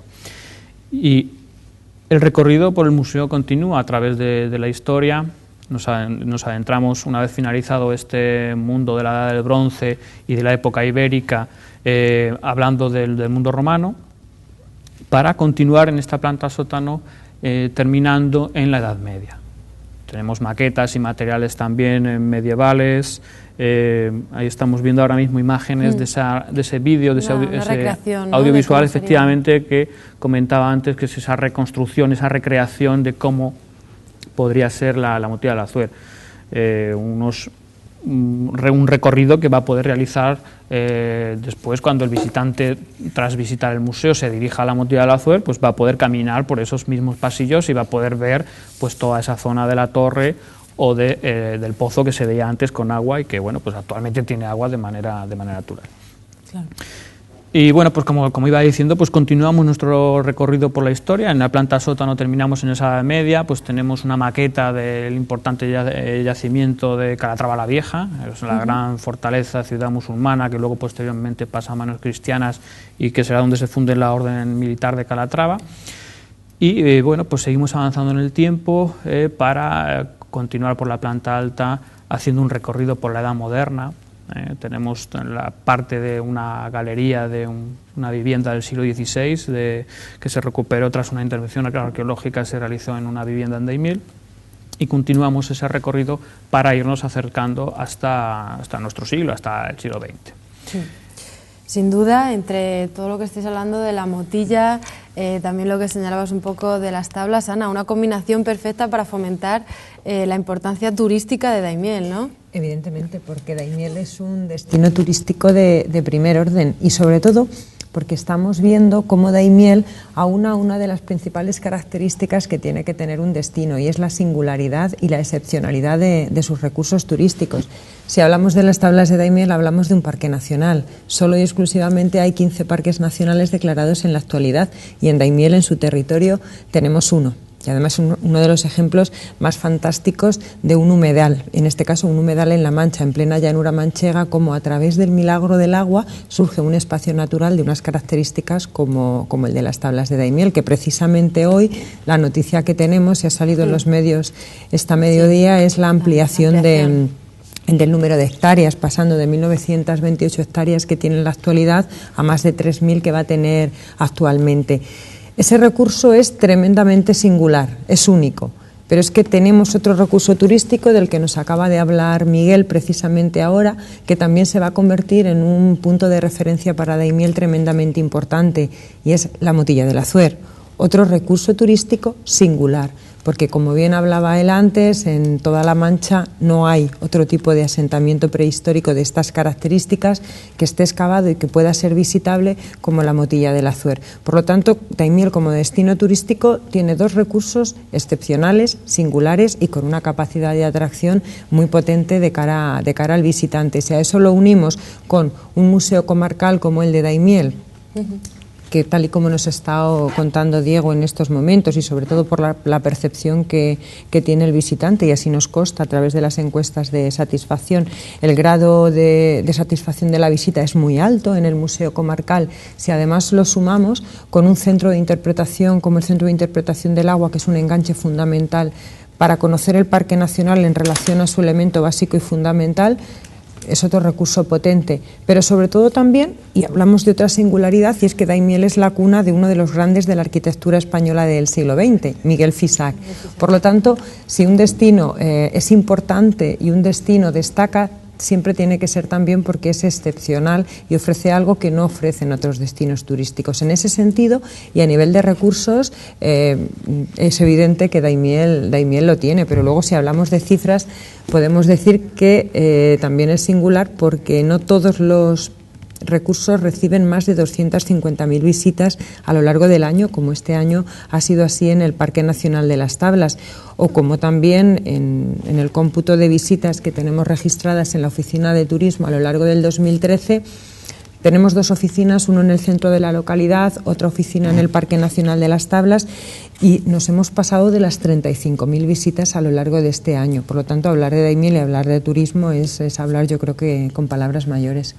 Y el recorrido por el museo continúa a través de la historia. Nos adentramos, una vez finalizado este mundo de la Edad del Bronce y de la época ibérica, hablando del mundo romano, para continuar en esta planta sótano, terminando en la Edad Media. Tenemos maquetas y materiales también medievales. Ahí estamos viendo ahora mismo imágenes de ese vídeo, de ese audiovisual, ¿no? Efectivamente, que comentaba antes, que es esa reconstrucción, esa recreación de cómo podría ser la Motilla de la Zuer. Un recorrido que va a poder realizar después, cuando el visitante, tras visitar el museo, se dirija a la Motilla de la Zuer, pues va a poder caminar por esos mismos pasillos y va a poder ver pues toda esa zona de la torre o del pozo que se veía antes con agua, y que bueno, pues actualmente tiene agua de manera natural. Claro. Y bueno, pues como iba diciendo, pues continuamos nuestro recorrido por la historia. En la planta sótano terminamos en esa Edad Media, pues tenemos una maqueta del importante yacimiento de Calatrava la Vieja, es la gran fortaleza, ciudad musulmana, que luego posteriormente pasa a manos cristianas y que será donde se funde la orden militar de Calatrava. Y bueno, pues seguimos avanzando en el tiempo para continuar por la planta alta, haciendo un recorrido por la Edad Moderna. Tenemos la parte de una galería de una vivienda del siglo XVI que se recuperó tras una intervención arqueológica que se realizó en una vivienda en Daimiel, y continuamos ese recorrido para irnos acercando hasta nuestro siglo, hasta el siglo XX. Sí. Sin duda, entre todo lo que estáis hablando de la motilla, también lo que señalabas un poco de las tablas, Ana, una combinación perfecta para fomentar la importancia turística de Daimiel, ¿no? Evidentemente, porque Daimiel es un destino turístico de primer orden, y sobre todo porque estamos viendo cómo Daimiel aúna una de las principales características que tiene que tener un destino, y es la singularidad y la excepcionalidad de sus recursos turísticos. Si hablamos de las tablas de Daimiel, hablamos de un parque nacional. Solo y exclusivamente hay 15 parques nacionales declarados en la actualidad, y en Daimiel, en su territorio, tenemos uno. Y además uno de los ejemplos más fantásticos de un humedal, en este caso un humedal en La Mancha, en plena llanura manchega, como a través del milagro del agua surge un espacio natural de unas características como el de las tablas de Daimiel, que precisamente hoy la noticia que tenemos, y ha salido en los medios esta mediodía, es la ampliación del número de hectáreas, pasando de 1.928 hectáreas que tiene en la actualidad a más de 3.000 que va a tener actualmente. Ese recurso es tremendamente singular, es único, pero es que tenemos otro recurso turístico del que nos acaba de hablar Miguel precisamente ahora, que también se va a convertir en un punto de referencia para Daimiel tremendamente importante, y es la Motilla de la Zuer. otro recurso turístico singular, porque como bien hablaba él antes, en toda La Mancha no hay otro tipo de asentamiento prehistórico de estas características que esté excavado y que pueda ser visitable como la Motilla del Azuer. Por lo tanto, Daimiel como destino turístico tiene dos recursos excepcionales, singulares y con una capacidad de atracción muy potente de cara al visitante. Si a eso lo unimos con un museo comarcal como el de Daimiel, que tal y como nos ha estado contando Diego en estos momentos y sobre todo por la percepción que tiene el visitante, y así nos consta a través de las encuestas de satisfacción, el grado de satisfacción de la visita es muy alto en el Museo Comarcal. Si además lo sumamos con un centro de interpretación como el Centro de Interpretación del Agua, que es un enganche fundamental para conocer el Parque Nacional en relación a su elemento básico y fundamental, es otro recurso potente, pero sobre todo también, y hablamos de otra singularidad, y es que Daimiel es la cuna de uno de los grandes de la arquitectura española del siglo XX, Miguel Fisac. Por lo tanto, si un destino es importante y un destino destaca, siempre tiene que ser también porque es excepcional y ofrece algo que no ofrecen otros destinos turísticos. En ese sentido, y a nivel de recursos, es evidente que Daimiel lo tiene, pero luego si hablamos de cifras, podemos decir que también es singular porque no todos los recursos reciben más de 250.000 visitas a lo largo del año, como este año ha sido así en el Parque Nacional de las Tablas, o como también en el cómputo de visitas que tenemos registradas en la Oficina de Turismo a lo largo del 2013. Tenemos dos oficinas, uno en el centro de la localidad, otra oficina en el Parque Nacional de las Tablas, y nos hemos pasado de las 35.000 visitas a lo largo de este año. Por lo tanto, hablar de Daimiel y hablar de turismo es hablar, yo creo que con palabras mayores.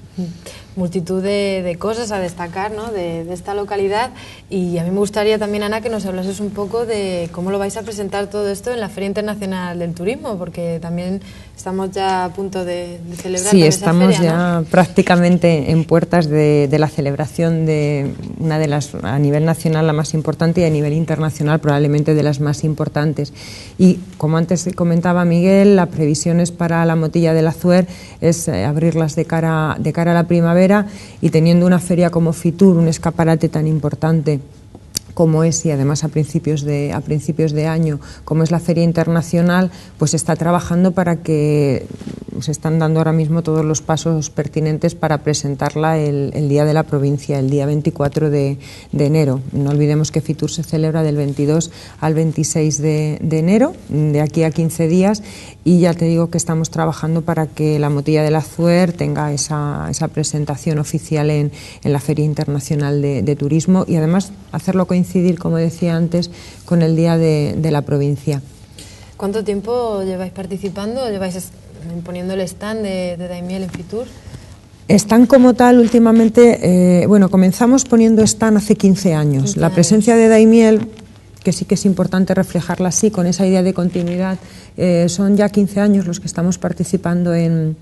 Multitud de cosas a destacar, ¿no?, de esta localidad, y a mí me gustaría también, Ana, que nos hablases un poco de cómo lo vais a presentar todo esto en la Feria Internacional del Turismo, porque también estamos ya a punto de celebrar. Sí, estamos esa feria, ya, ¿no?, prácticamente en puertas de la celebración de una de las, a nivel nacional, la más importante, y a nivel internacional probablemente de las más importantes. Y como antes comentaba Miguel, las previsiones para la Motilla del Azuer es abrirlas de cara a la primavera, y teniendo una feria como Fitur, un escaparate tan importante como es, y además a principios de año, como es la Feria Internacional, pues está trabajando para que se están dando ahora mismo todos los pasos pertinentes para presentarla el día de la provincia, el día 24 de enero. No olvidemos que Fitur se celebra del 22 al 26 de enero, de aquí a 15 días, y ya te digo que estamos trabajando para que la Motilla del Azuer tenga esa presentación oficial en la Feria Internacional de Turismo, y además hacerlo coincidir, como decía antes, con el día de la provincia. ¿Cuánto tiempo lleváis participando? ¿Lleváis poniendo el stand de Daimiel en Fitur? Stand como tal, últimamente, comenzamos poniendo stand hace 15 años. La presencia de Daimiel, que sí que es importante reflejarla así, con esa idea de continuidad, son ya 15 años los que estamos participando en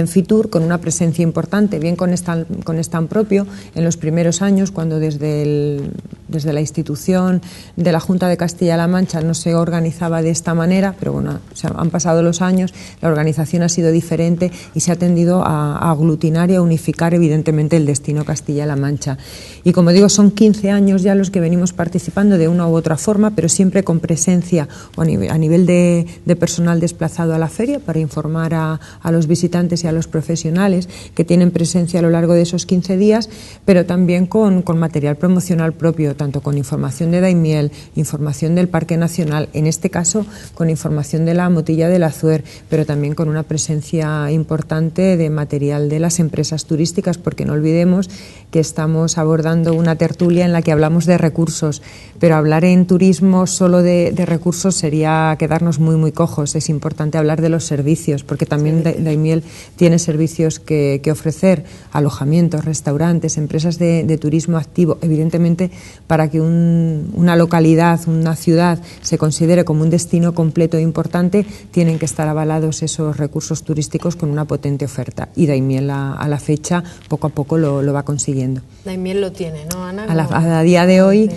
Fitur, con una presencia importante, bien con stand propio en los primeros años, cuando desde la institución de la Junta de Castilla-La Mancha no se organizaba de esta manera, pero bueno, han pasado los años, la organización ha sido diferente y se ha tendido a aglutinar y a unificar evidentemente el destino Castilla-La Mancha. Y como digo, son 15 años ya los que venimos participando de una u otra forma, pero siempre con presencia o a nivel de personal desplazado a la feria para informar a los visitantes y a los profesionales que tienen presencia a lo largo de esos 15 días, pero también con material promocional propio, tanto con información de Daimiel, información del Parque Nacional, en este caso con información de la Motilla del Azuer, pero también con una presencia importante de material de las empresas turísticas, porque no olvidemos que estamos abordando una tertulia en la que hablamos de recursos, pero hablar en turismo solo de recursos sería quedarnos muy cojos. Es importante hablar de los servicios, porque también Daimiel tiene servicios que ofrecer, alojamientos, restaurantes, empresas de turismo activo. Evidentemente, para que una localidad, una ciudad se considere como un destino completo e importante, tienen que estar avalados esos recursos turísticos con una potente oferta. Y Daimiel a la fecha, poco a poco lo va consiguiendo. Daimiel lo tiene, ¿no, Ana? A día de hoy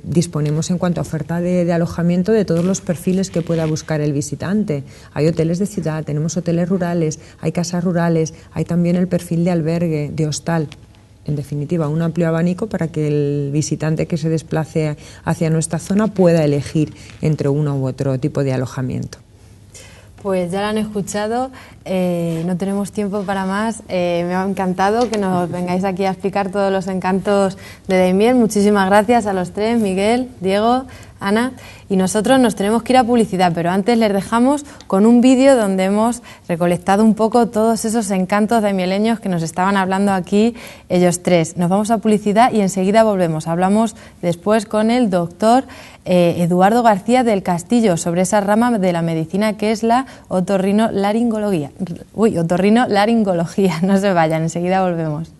disponemos en cuanto a oferta de alojamiento de todos los perfiles que pueda buscar el visitante. Hay hoteles de ciudad, tenemos hoteles rurales, hay casas rurales, hay también el perfil de albergue, de hostal. en definitiva, un amplio abanico para que el visitante que se desplace hacia nuestra zona pueda elegir entre uno u otro tipo de alojamiento. Pues ya lo han escuchado, no tenemos tiempo para más. Me ha encantado que nos vengáis aquí a explicar todos los encantos de Daimiel. Muchísimas gracias a los tres, Miguel, Diego, Ana. Y nosotros nos tenemos que ir a publicidad, pero antes les dejamos con un vídeo donde hemos recolectado un poco todos esos encantos daimieleños que nos estaban hablando aquí ellos tres. Nos vamos a publicidad y enseguida volvemos. Hablamos después con el doctor Eduardo García del Castillo sobre esa rama de la medicina que es la otorrinolaringología. Otorrinolaringología. No se vayan, enseguida volvemos.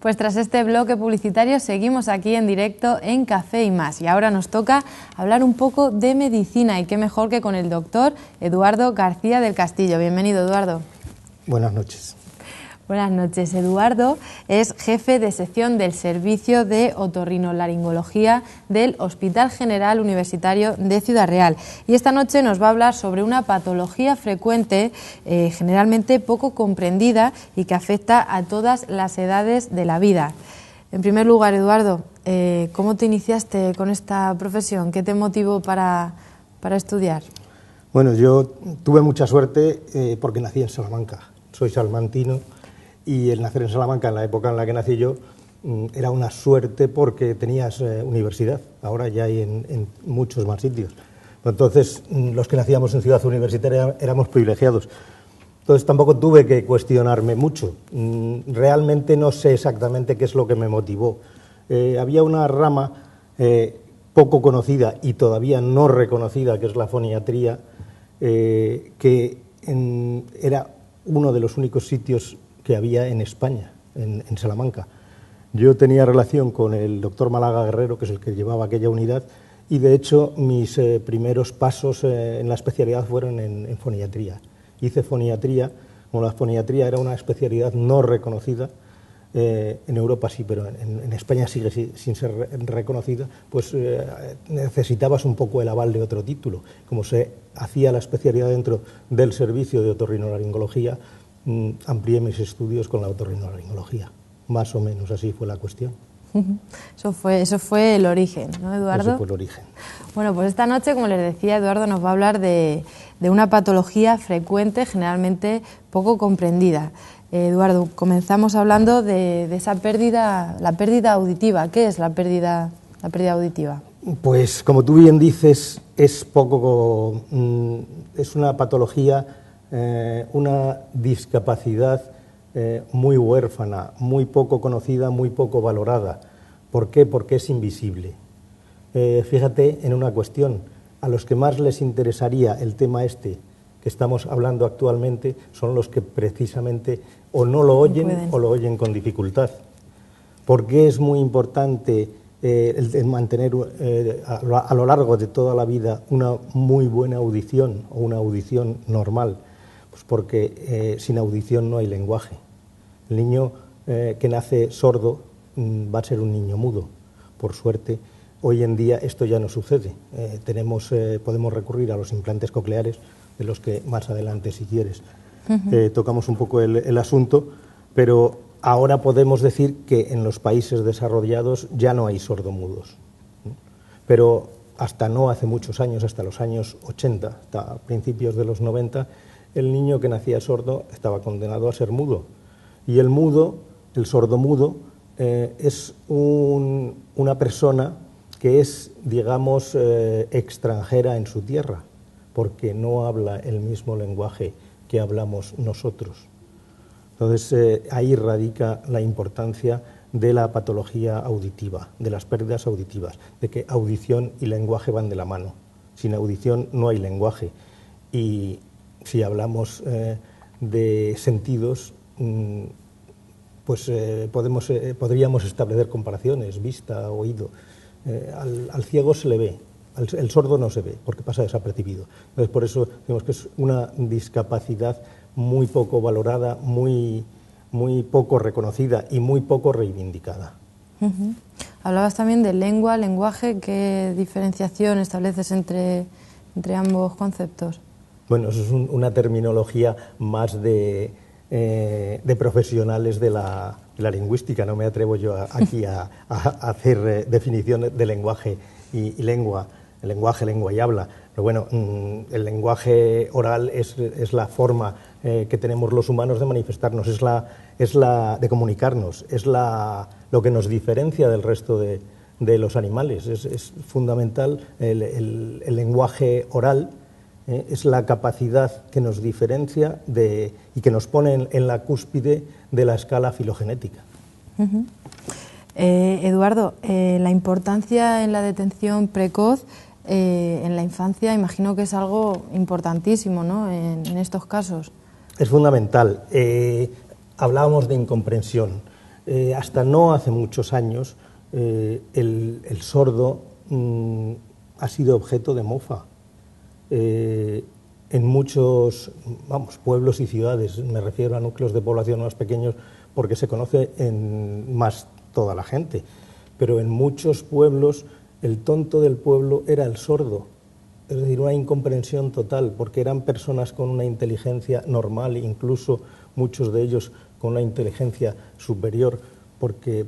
Pues tras este bloque publicitario seguimos aquí en directo en Café y Más. Y ahora nos toca hablar un poco de medicina y qué mejor que con el doctor Eduardo García del Castillo. Bienvenido, Eduardo. Buenas noches. Buenas noches. Eduardo es jefe de sección del Servicio de Otorrinolaringología del Hospital General Universitario de Ciudad Real. Y esta noche nos va a hablar sobre una patología frecuente, generalmente poco comprendida y que afecta a todas las edades de la vida. En primer lugar, Eduardo, ¿cómo te iniciaste con esta profesión? ¿Qué te motivó para estudiar? Bueno, yo tuve mucha suerte porque nací en Salamanca. Soy salmantino. Y el nacer en Salamanca, en la época en la que nací yo, era una suerte porque tenías universidad. Ahora ya hay en muchos más sitios. Entonces, los que nacíamos en ciudad universitaria éramos privilegiados. Entonces, tampoco tuve que cuestionarme mucho. Realmente no sé exactamente qué es lo que me motivó. Había una rama poco conocida y todavía no reconocida, que es la foniatría, que era uno de los únicos sitios que había en España, en Salamanca. Yo tenía relación con el doctor Málaga Guerrero, que es el que llevaba aquella unidad, y de hecho mis primeros pasos en la especialidad fueron en foniatría. Hice foniatría, como la foniatría era una especialidad no reconocida, en Europa sí, pero en España sigue sin ser reconocida, pues necesitabas un poco el aval de otro título. Como se hacía la especialidad dentro del servicio de otorrinolaringología, amplié mis estudios con la otorrinolaringología. Más o menos así fue la cuestión. Eso fue el origen, ¿no, Eduardo? Eso fue el origen. Bueno, pues esta noche, como les decía, Eduardo nos va a hablar de una patología frecuente, generalmente poco comprendida. Eduardo, comenzamos hablando de esa pérdida, la pérdida auditiva. ¿Qué es la pérdida auditiva? Pues, como tú bien dices, es una patología, una discapacidad muy huérfana, muy poco conocida, muy poco valorada. ¿Por qué? Porque es invisible. Fíjate en una cuestión, a los que más les interesaría el tema que estamos hablando actualmente son los que precisamente o no lo oyen o lo oyen con dificultad. ¿Por qué es muy importante el mantener a lo largo de toda la vida una muy buena audición o una audición normal? Pues porque sin audición no hay lenguaje. El niño que nace sordo va a ser un niño mudo. Por suerte, hoy en día esto ya no sucede. Podemos recurrir a los implantes cocleares, de los que más adelante, si quieres, tocamos un poco el asunto, pero ahora podemos decir que en los países desarrollados ya no hay sordomudos. Pero hasta no hace muchos años, hasta los años 80, hasta principios de los 90, el niño que nacía sordo estaba condenado a ser mudo. Y el sordomudo, es una persona que es, digamos, extranjera en su tierra, porque no habla el mismo lenguaje que hablamos nosotros. Entonces, ahí radica la importancia de la patología auditiva, de las pérdidas auditivas, de que audición y lenguaje van de la mano. Sin audición no hay lenguaje. Y si hablamos de sentidos, pues podríamos establecer comparaciones, vista, oído. Al ciego se le ve, el sordo no se ve, porque pasa desapercibido. Entonces, por eso decimos que es una discapacidad muy poco valorada, muy poco reconocida y muy poco reivindicada. Hablabas también de lengua, lenguaje. ¿Qué diferenciación estableces entre ambos conceptos? Bueno, eso es una terminología más de profesionales de la lingüística. No me atrevo yo aquí a hacer definición de lenguaje y lengua, lenguaje, lengua y habla. Pero bueno, el lenguaje oral es la forma que tenemos los humanos de manifestarnos, es la de comunicarnos, es lo que nos diferencia del resto de los animales. Es fundamental el lenguaje oral. Es la capacidad que nos diferencia y que nos pone en la cúspide de la escala filogenética. Eduardo, la importancia en la detención precoz en la infancia, imagino que es algo importantísimo, ¿no?, en estos casos. Es fundamental. Hablábamos de incomprensión. hasta no hace muchos años el sordo ha sido objeto de mofa. En muchos pueblos y ciudades, me refiero a núcleos de población más pequeños porque se conoce más toda la gente, pero en muchos pueblos el tonto del pueblo era el sordo, es decir, una incomprensión total, porque eran personas con una inteligencia normal, incluso muchos de ellos con una inteligencia superior,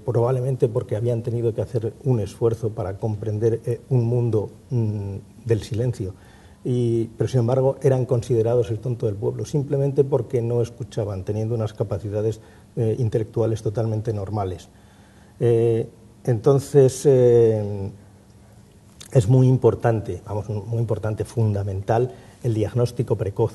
probablemente porque habían tenido que hacer un esfuerzo para comprender un mundo del silencio. Pero sin embargo eran considerados el tonto del pueblo, simplemente porque no escuchaban, teniendo unas capacidades intelectuales totalmente normales. Entonces es muy importante, fundamental, el diagnóstico precoz.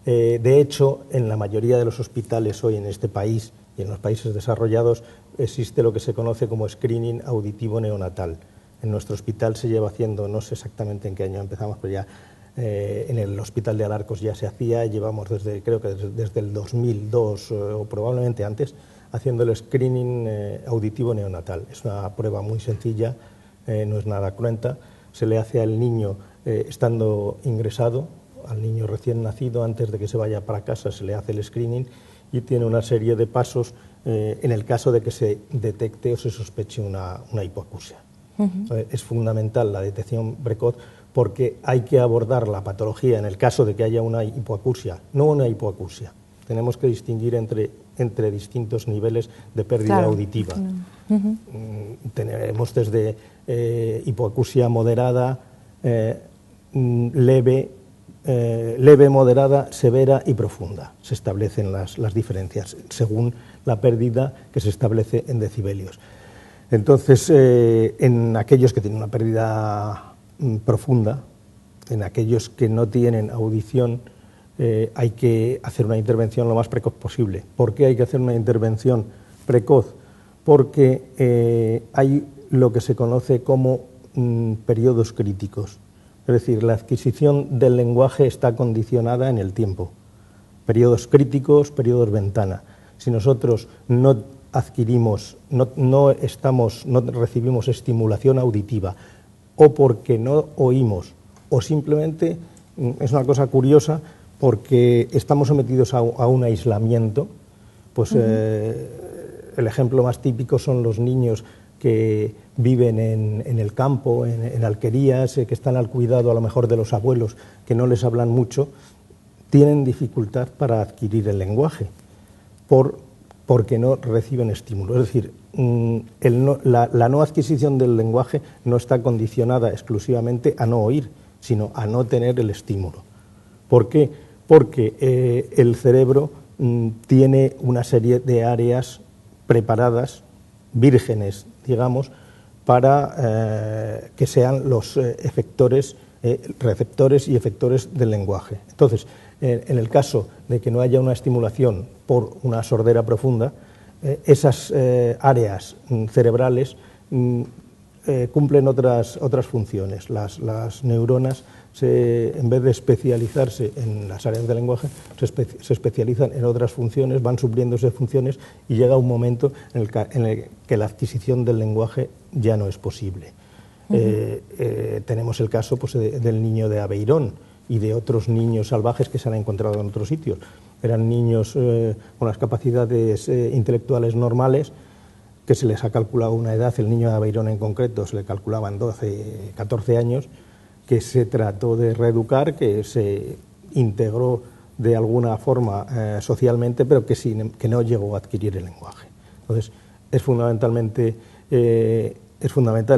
De hecho, en la mayoría de los hospitales hoy en este país y en los países desarrollados existe lo que se conoce como screening auditivo neonatal. En nuestro hospital se lleva haciendo, no sé exactamente en qué año empezamos, pero ya en el Hospital de Alarcos ya se hacía, llevamos creo que desde el 2002 o probablemente antes, haciendo el screening auditivo neonatal. Es una prueba muy sencilla, no es nada cruenta, se le hace al niño estando ingresado, al niño recién nacido, antes de que se vaya para casa se le hace el screening y tiene una serie de pasos en el caso de que se detecte o se sospeche una hipoacusia. Es fundamental la detección precoz porque hay que abordar la patología en el caso de que haya una hipoacusia, no una hipoacusia. Tenemos que distinguir entre distintos niveles de pérdida auditiva. Tenemos desde hipoacusia moderada, leve, moderada, severa y profunda. Se establecen las diferencias según la pérdida que se establece en decibelios. Entonces, en aquellos que tienen una pérdida profunda, en aquellos que no tienen audición, hay que hacer una intervención lo más precoz posible. ¿Por qué hay que hacer una intervención precoz? Porque hay lo que se conoce como periodos críticos. Es decir, la adquisición del lenguaje está condicionada en el tiempo. Periodos críticos, periodos ventana. Si nosotros no adquirimos, no recibimos estimulación auditiva, o porque no oímos, o simplemente, es una cosa curiosa, porque estamos sometidos a un aislamiento, pues el ejemplo más típico son los niños que viven en el campo, en alquerías, que están al cuidado a lo mejor de los abuelos, que no les hablan mucho, tienen dificultad para adquirir el lenguaje, porque no reciben estímulo. Es decir, la no adquisición del lenguaje no está condicionada exclusivamente a no oír, sino a no tener el estímulo. ¿Por qué? Porque el cerebro tiene una serie de áreas preparadas, vírgenes, digamos, para que sean los receptores y efectores del lenguaje. Entonces, en el caso de que no haya una estimulación por una sordera profunda, esas áreas cerebrales cumplen otras funciones. Las neuronas, en vez de especializarse en las áreas del lenguaje, se especializan en otras funciones, van supliendo esas funciones y llega un momento en el que la adquisición del lenguaje ya no es posible. Tenemos el caso del niño de Aveirón y de otros niños salvajes que se han encontrado en otros sitios. Eran niños con las capacidades intelectuales normales, que se les ha calculado una edad, el niño de Aveirón en concreto se le calculaban 12, 14 años, que se trató de reeducar, que se integró de alguna forma socialmente, pero que no llegó a adquirir el lenguaje. Entonces, es fundamental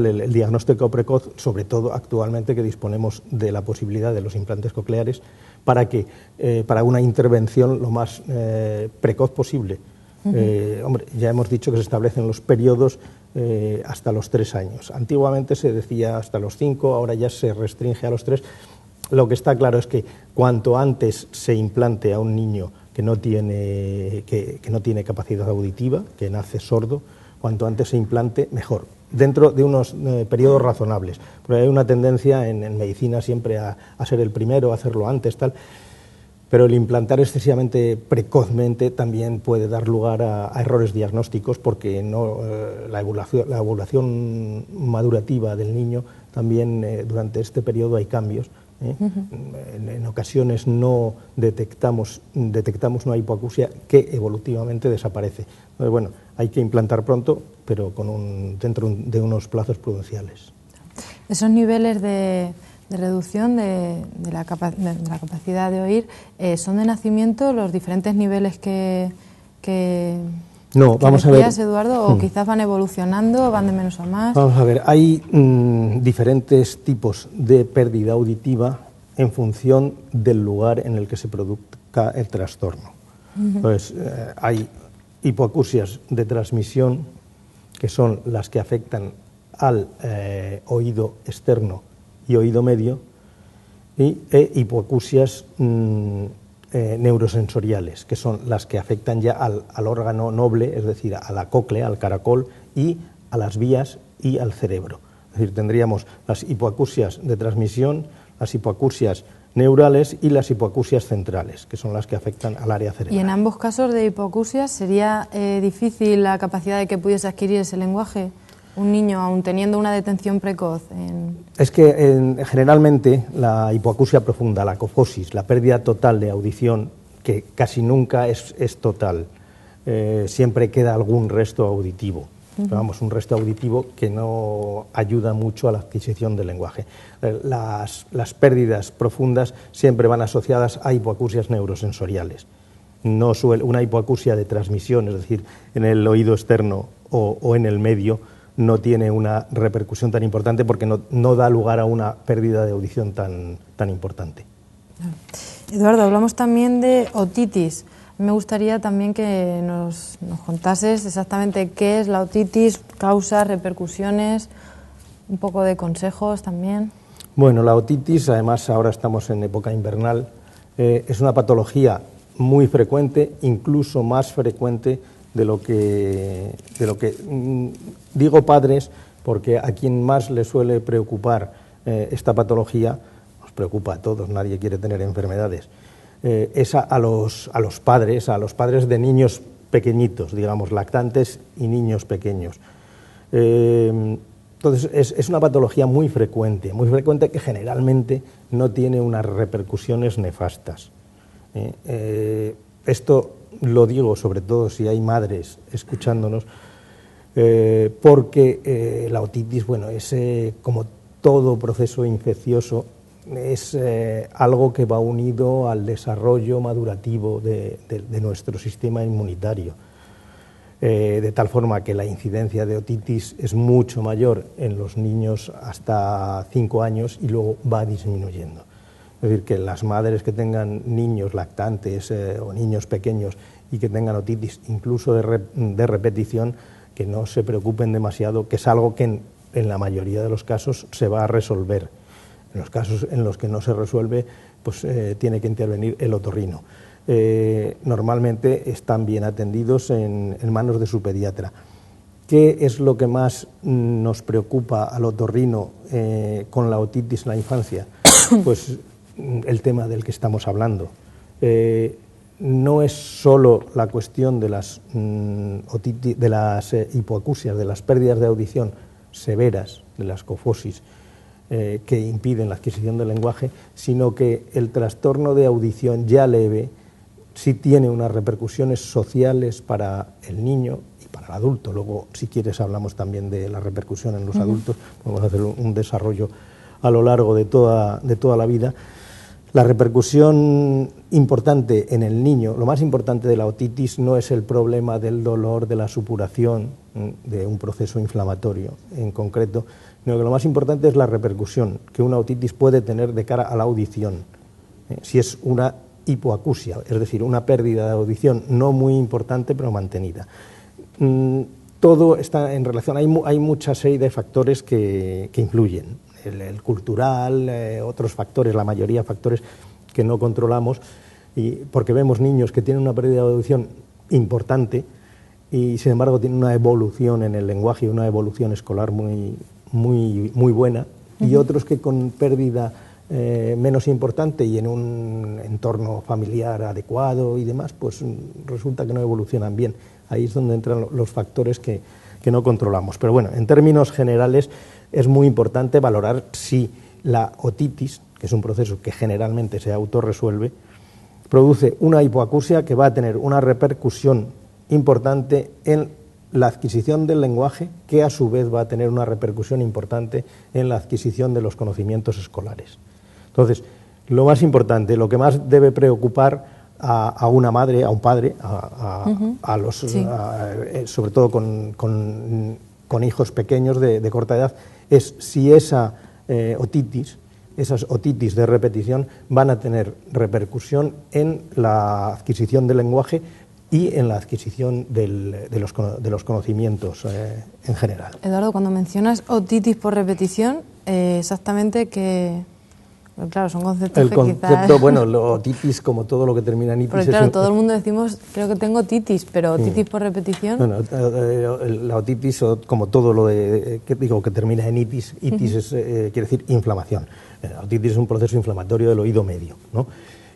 el diagnóstico precoz, sobre todo actualmente que disponemos de la posibilidad de los implantes cocleares, para una intervención lo más precoz posible. Ya hemos dicho que se establecen los periodos hasta los 3 años. Antiguamente se decía hasta los 5, ahora ya se restringe a los 3. Lo que está claro es que cuanto antes se implante a un niño que no tiene capacidad auditiva, que nace sordo, cuanto antes se implante, mejor, dentro de unos periodos razonables. Porque hay una tendencia en medicina siempre a ser el primero, a hacerlo antes, tal. Pero el implantar excesivamente precozmente también puede dar lugar a errores diagnósticos, porque la evaluación madurativa del niño también durante este periodo hay cambios. En ocasiones no detectamos una hipoacusia que evolutivamente desaparece. Entonces, bueno, hay que implantar pronto, pero dentro de unos plazos prudenciales. Esos niveles de reducción de la capacidad de oír, ¿son de nacimiento los diferentes niveles que no, vamos a ver, Eduardo, o quizás van evolucionando, van de menos a más? Vamos a ver, hay diferentes tipos de pérdida auditiva en función del lugar en el que se produzca el trastorno. Entonces, hay hipoacusias de transmisión, que son las que afectan al oído externo y oído medio, y hipoacusias neurosensoriales, que son las que afectan ya al órgano noble, es decir, a la cóclea, al caracol, y a las vías y al cerebro. Es decir, tendríamos las hipoacusias de transmisión, las hipoacusias neurales y las hipoacusias centrales, que son las que afectan al área cerebral. ¿Y en ambos casos de hipoacusias sería difícil la capacidad de que pudiese adquirir ese lenguaje un niño, aun teniendo una detención precoz? Es que generalmente la hipoacusia profunda, la cofosis, la pérdida total de audición, que casi nunca es total, siempre queda algún resto auditivo. Vamos, un resto auditivo que no ayuda mucho a la adquisición del lenguaje. Las pérdidas profundas siempre van asociadas a hipoacusias neurosensoriales. No una hipoacusia de transmisión, es decir, en el oído externo o en el medio, no tiene una repercusión tan importante, porque no da lugar a una pérdida de audición tan importante. Eduardo, hablamos también de otitis. Me gustaría también que nos contases exactamente qué es la otitis, causas, repercusiones, un poco de consejos también. Bueno, la otitis, además ahora estamos en época invernal, es una patología muy frecuente, incluso más frecuente de lo que digo padres, porque a quien más le suele preocupar esta patología, nos preocupa a todos, nadie quiere tener enfermedades, es a los padres de niños pequeñitos, digamos, lactantes y niños pequeños. Entonces, es una patología muy frecuente que generalmente no tiene unas repercusiones nefastas. Esto lo digo sobre todo si hay madres escuchándonos, porque la otitis, bueno, es como todo proceso infeccioso, es algo que va unido al desarrollo madurativo de nuestro sistema inmunitario, de tal forma que la incidencia de otitis es mucho mayor en los niños hasta 5 años y luego va disminuyendo. Es decir, que las madres que tengan niños lactantes o niños pequeños y que tengan otitis, incluso de repetición, que no se preocupen demasiado, que es algo que en la mayoría de los casos se va a resolver. En los casos en los que no se resuelve, pues tiene que intervenir el otorrino. Normalmente están bien atendidos en manos de su pediatra. ¿Qué es lo que más nos preocupa al otorrino con la otitis en la infancia? Pues el tema del que estamos hablando. No es solo la cuestión de las hipoacusias, de las pérdidas de audición severas, de las cofosis, que impiden la adquisición del lenguaje, sino que el trastorno de audición ya leve sí tiene unas repercusiones sociales para el niño y para el adulto. Luego, si quieres, hablamos también de la repercusión en los adultos. Podemos hacer un desarrollo a lo largo de toda la vida. La repercusión importante en el niño, lo más importante de la otitis no es el problema del dolor, de la supuración, de un proceso inflamatorio en concreto, sino que lo más importante es la repercusión que una otitis puede tener de cara a la audición. Si es una hipoacusia, es decir, una pérdida de audición no muy importante pero mantenida. Todo está en relación, hay mucha serie de factores que influyen. El cultural, otros factores, la mayoría de factores que no controlamos, porque vemos niños que tienen una pérdida de audición importante y sin embargo tienen una evolución en el lenguaje y una evolución escolar muy buena, y otros que con pérdida menos importante y en un entorno familiar adecuado y demás, pues resulta que no evolucionan bien. Ahí es donde entran los factores que no controlamos. Pero bueno, en términos generales es muy importante valorar si la otitis, que es un proceso que generalmente se autorresuelve, produce una hipoacusia que va a tener una repercusión importante en la adquisición del lenguaje, que a su vez va a tener una repercusión importante en la adquisición de los conocimientos escolares. Entonces, lo más importante, lo que más debe preocupar a una madre, a un padre, sobre todo con hijos pequeños de corta edad, es si esa esas otitis de repetición van a tener repercusión en la adquisición del lenguaje y en la adquisición de los conocimientos en general. Eduardo, cuando mencionas otitis por repetición, exactamente que... Claro, son conceptos el que concepto, quizás... bueno, otitis, como todo lo que termina en itis... Porque claro, todo el mundo decimos, creo que tengo otitis, pero otitis por repetición... Bueno, la otitis, como todo lo que termina en itis quiere decir inflamación. La otitis es un proceso inflamatorio del oído medio, ¿no?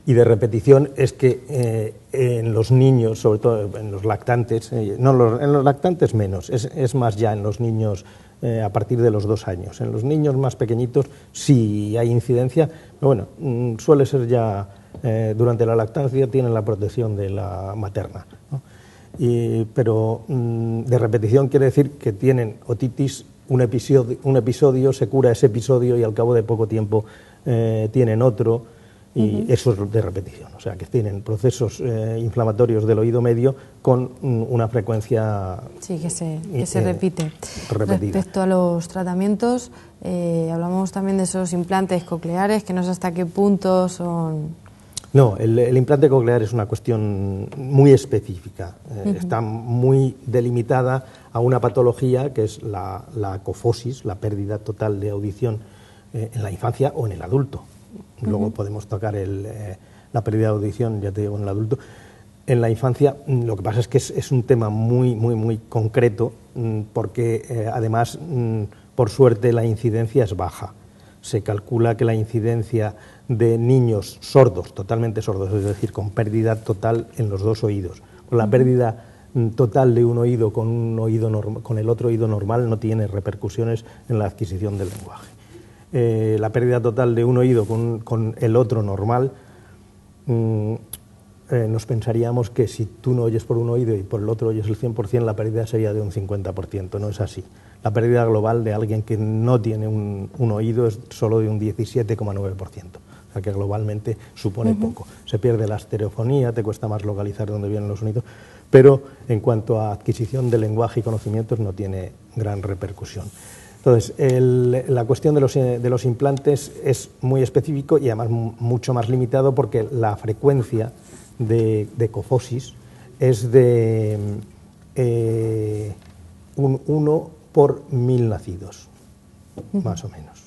Y de repetición es que en los niños, sobre todo en los lactantes, en los lactantes menos, es más ya en los niños a partir de los 2 años. En los niños más pequeñitos sí hay incidencia, pero bueno, suele ser ya durante la lactancia, tienen la protección de la materna, ¿no? Pero de repetición quiere decir que tienen otitis, un episodio, se cura ese episodio y al cabo de poco tiempo tienen otro. Y eso es de repetición, o sea que tienen procesos inflamatorios del oído medio con una frecuencia... Sí, que se repite. Repetida. Respecto a los tratamientos, hablamos también de esos implantes cocleares, que no sé hasta qué punto son... No, el implante coclear es una cuestión muy específica, está muy delimitada a una patología que es la acofosis, la pérdida total de audición en la infancia o en el adulto. Luego podemos tocar la pérdida de audición, ya te digo, en el adulto. En la infancia, lo que pasa es que es un tema muy, muy, muy concreto, porque además, por suerte, la incidencia es baja. Se calcula que la incidencia de niños sordos, totalmente sordos, es decir, con pérdida total en los 2 oídos. La pérdida total de un oído con el otro oído normal no tiene repercusiones en la adquisición del lenguaje. La pérdida total de un oído con el otro normal, nos pensaríamos que si tú no oyes por un oído y por el otro oyes el 100%, la pérdida sería de un 50%, no es así. La pérdida global de alguien que no tiene un oído es solo de un 17,9%, o sea que globalmente supone poco. Se pierde la estereofonía, te cuesta más localizar dónde vienen los sonidos, pero en cuanto a adquisición de lenguaje y conocimientos no tiene gran repercusión. Entonces, la cuestión de los implantes es muy específico y además mucho más limitado porque la frecuencia de cofosis es de un 1 por 1000 nacidos, más o menos.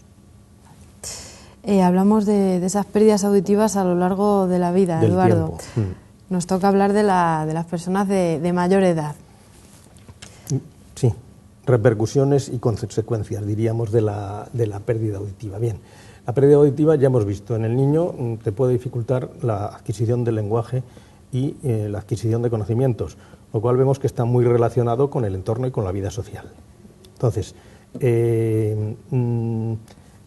Hablamos de esas pérdidas auditivas a lo largo de la vida, del Eduardo. tiempo. Nos toca hablar de las personas de mayor edad. Sí. Repercusiones y consecuencias, diríamos, de la pérdida auditiva. Bien, la pérdida auditiva ya hemos visto, en el niño te puede dificultar la adquisición del lenguaje y la adquisición de conocimientos, lo cual vemos que está muy relacionado con el entorno y con la vida social. Entonces, en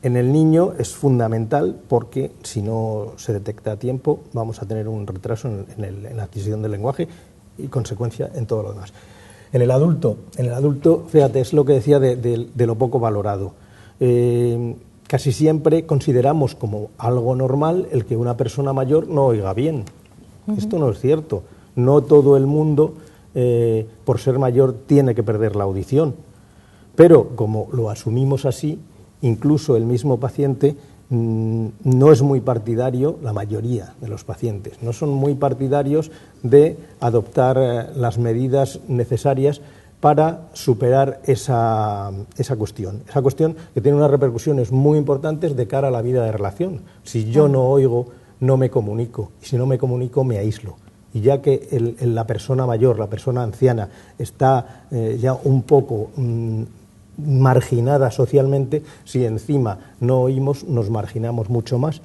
el niño es fundamental porque si no se detecta a tiempo vamos a tener un retraso en la adquisición del lenguaje y consecuencia en todo lo demás. En el adulto, fíjate, es lo que decía de lo poco valorado. Casi siempre consideramos como algo normal el que una persona mayor no oiga bien. Esto no es cierto. No todo el mundo, por ser mayor, tiene que perder la audición. Pero como lo asumimos así, incluso el mismo paciente no es muy partidario, la mayoría de los pacientes, no son muy partidarios de adoptar las medidas necesarias para superar esa cuestión. Esa cuestión que tiene unas repercusiones muy importantes de cara a la vida de relación. Si yo no oigo, no me comunico, y si no me comunico, me aíslo. Y ya que la persona mayor, la persona anciana, está ya un poco marginada socialmente, si encima no oímos, nos marginamos mucho más.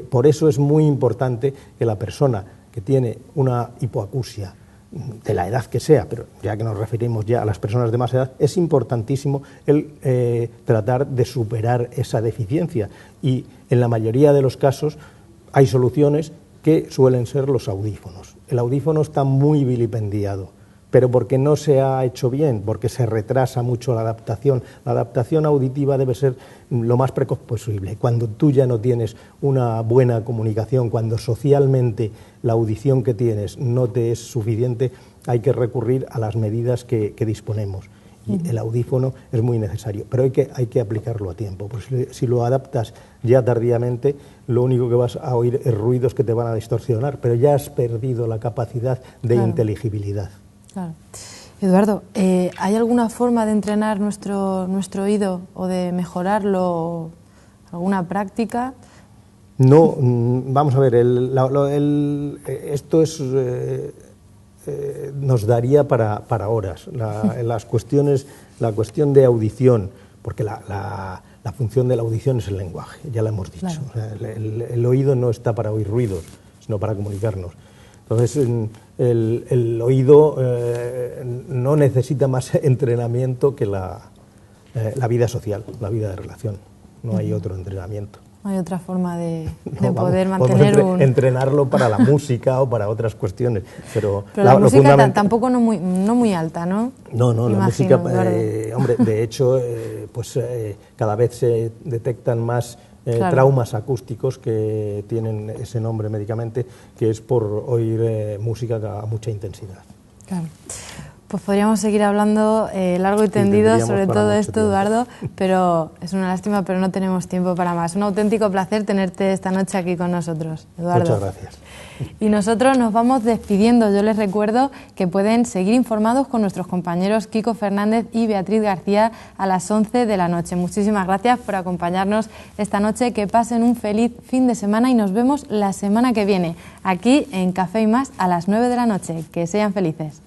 Por eso es muy importante que la persona que tiene una hipoacusia, de la edad que sea, pero ya que nos referimos ya a las personas de más edad, es importantísimo el tratar de superar esa deficiencia. Y en la mayoría de los casos hay soluciones que suelen ser los audífonos. El audífono está muy vilipendiado, pero porque no se ha hecho bien, porque se retrasa mucho la adaptación. La adaptación auditiva debe ser lo más precoz posible. Cuando tú ya no tienes una buena comunicación, cuando socialmente la audición que tienes no te es suficiente, hay que recurrir a las medidas que disponemos. Y el audífono es muy necesario, pero hay que aplicarlo a tiempo, porque si lo adaptas ya tardíamente, lo único que vas a oír es ruidos que te van a distorsionar, pero ya has perdido la capacidad de inteligibilidad. Claro. Eduardo, ¿hay alguna forma de entrenar nuestro oído o de mejorarlo? ¿Alguna práctica? No, vamos a ver, esto es, nos daría para horas. La cuestión de audición, porque la función de la audición es el lenguaje, ya lo hemos dicho. Claro. O sea, el oído no está para oír ruidos, sino para comunicarnos. Entonces, el oído no necesita más entrenamiento que la vida social, la vida de relación. No hay otro entrenamiento. No hay otra forma de No, poder vamos, mantener entrenarlo para la música o para otras cuestiones. Pero la música tampoco no muy alta, ¿no? No, la Imagino, música, hombre, de hecho, cada vez se detectan más traumas acústicos que tienen ese nombre médicamente, que es por oír música a mucha intensidad. Claro. Pues podríamos seguir hablando largo y tendido sobre todo esto, Eduardo, pero es una lástima, pero no tenemos tiempo para más. Un auténtico placer tenerte esta noche aquí con nosotros, Eduardo. Muchas gracias. Y nosotros nos vamos despidiendo. Yo les recuerdo que pueden seguir informados con nuestros compañeros Kiko Fernández y Beatriz García a las 11 de la noche. Muchísimas gracias por acompañarnos esta noche. Que pasen un feliz fin de semana y nos vemos la semana que viene aquí en Café y Más a las 9 de la noche. Que sean felices.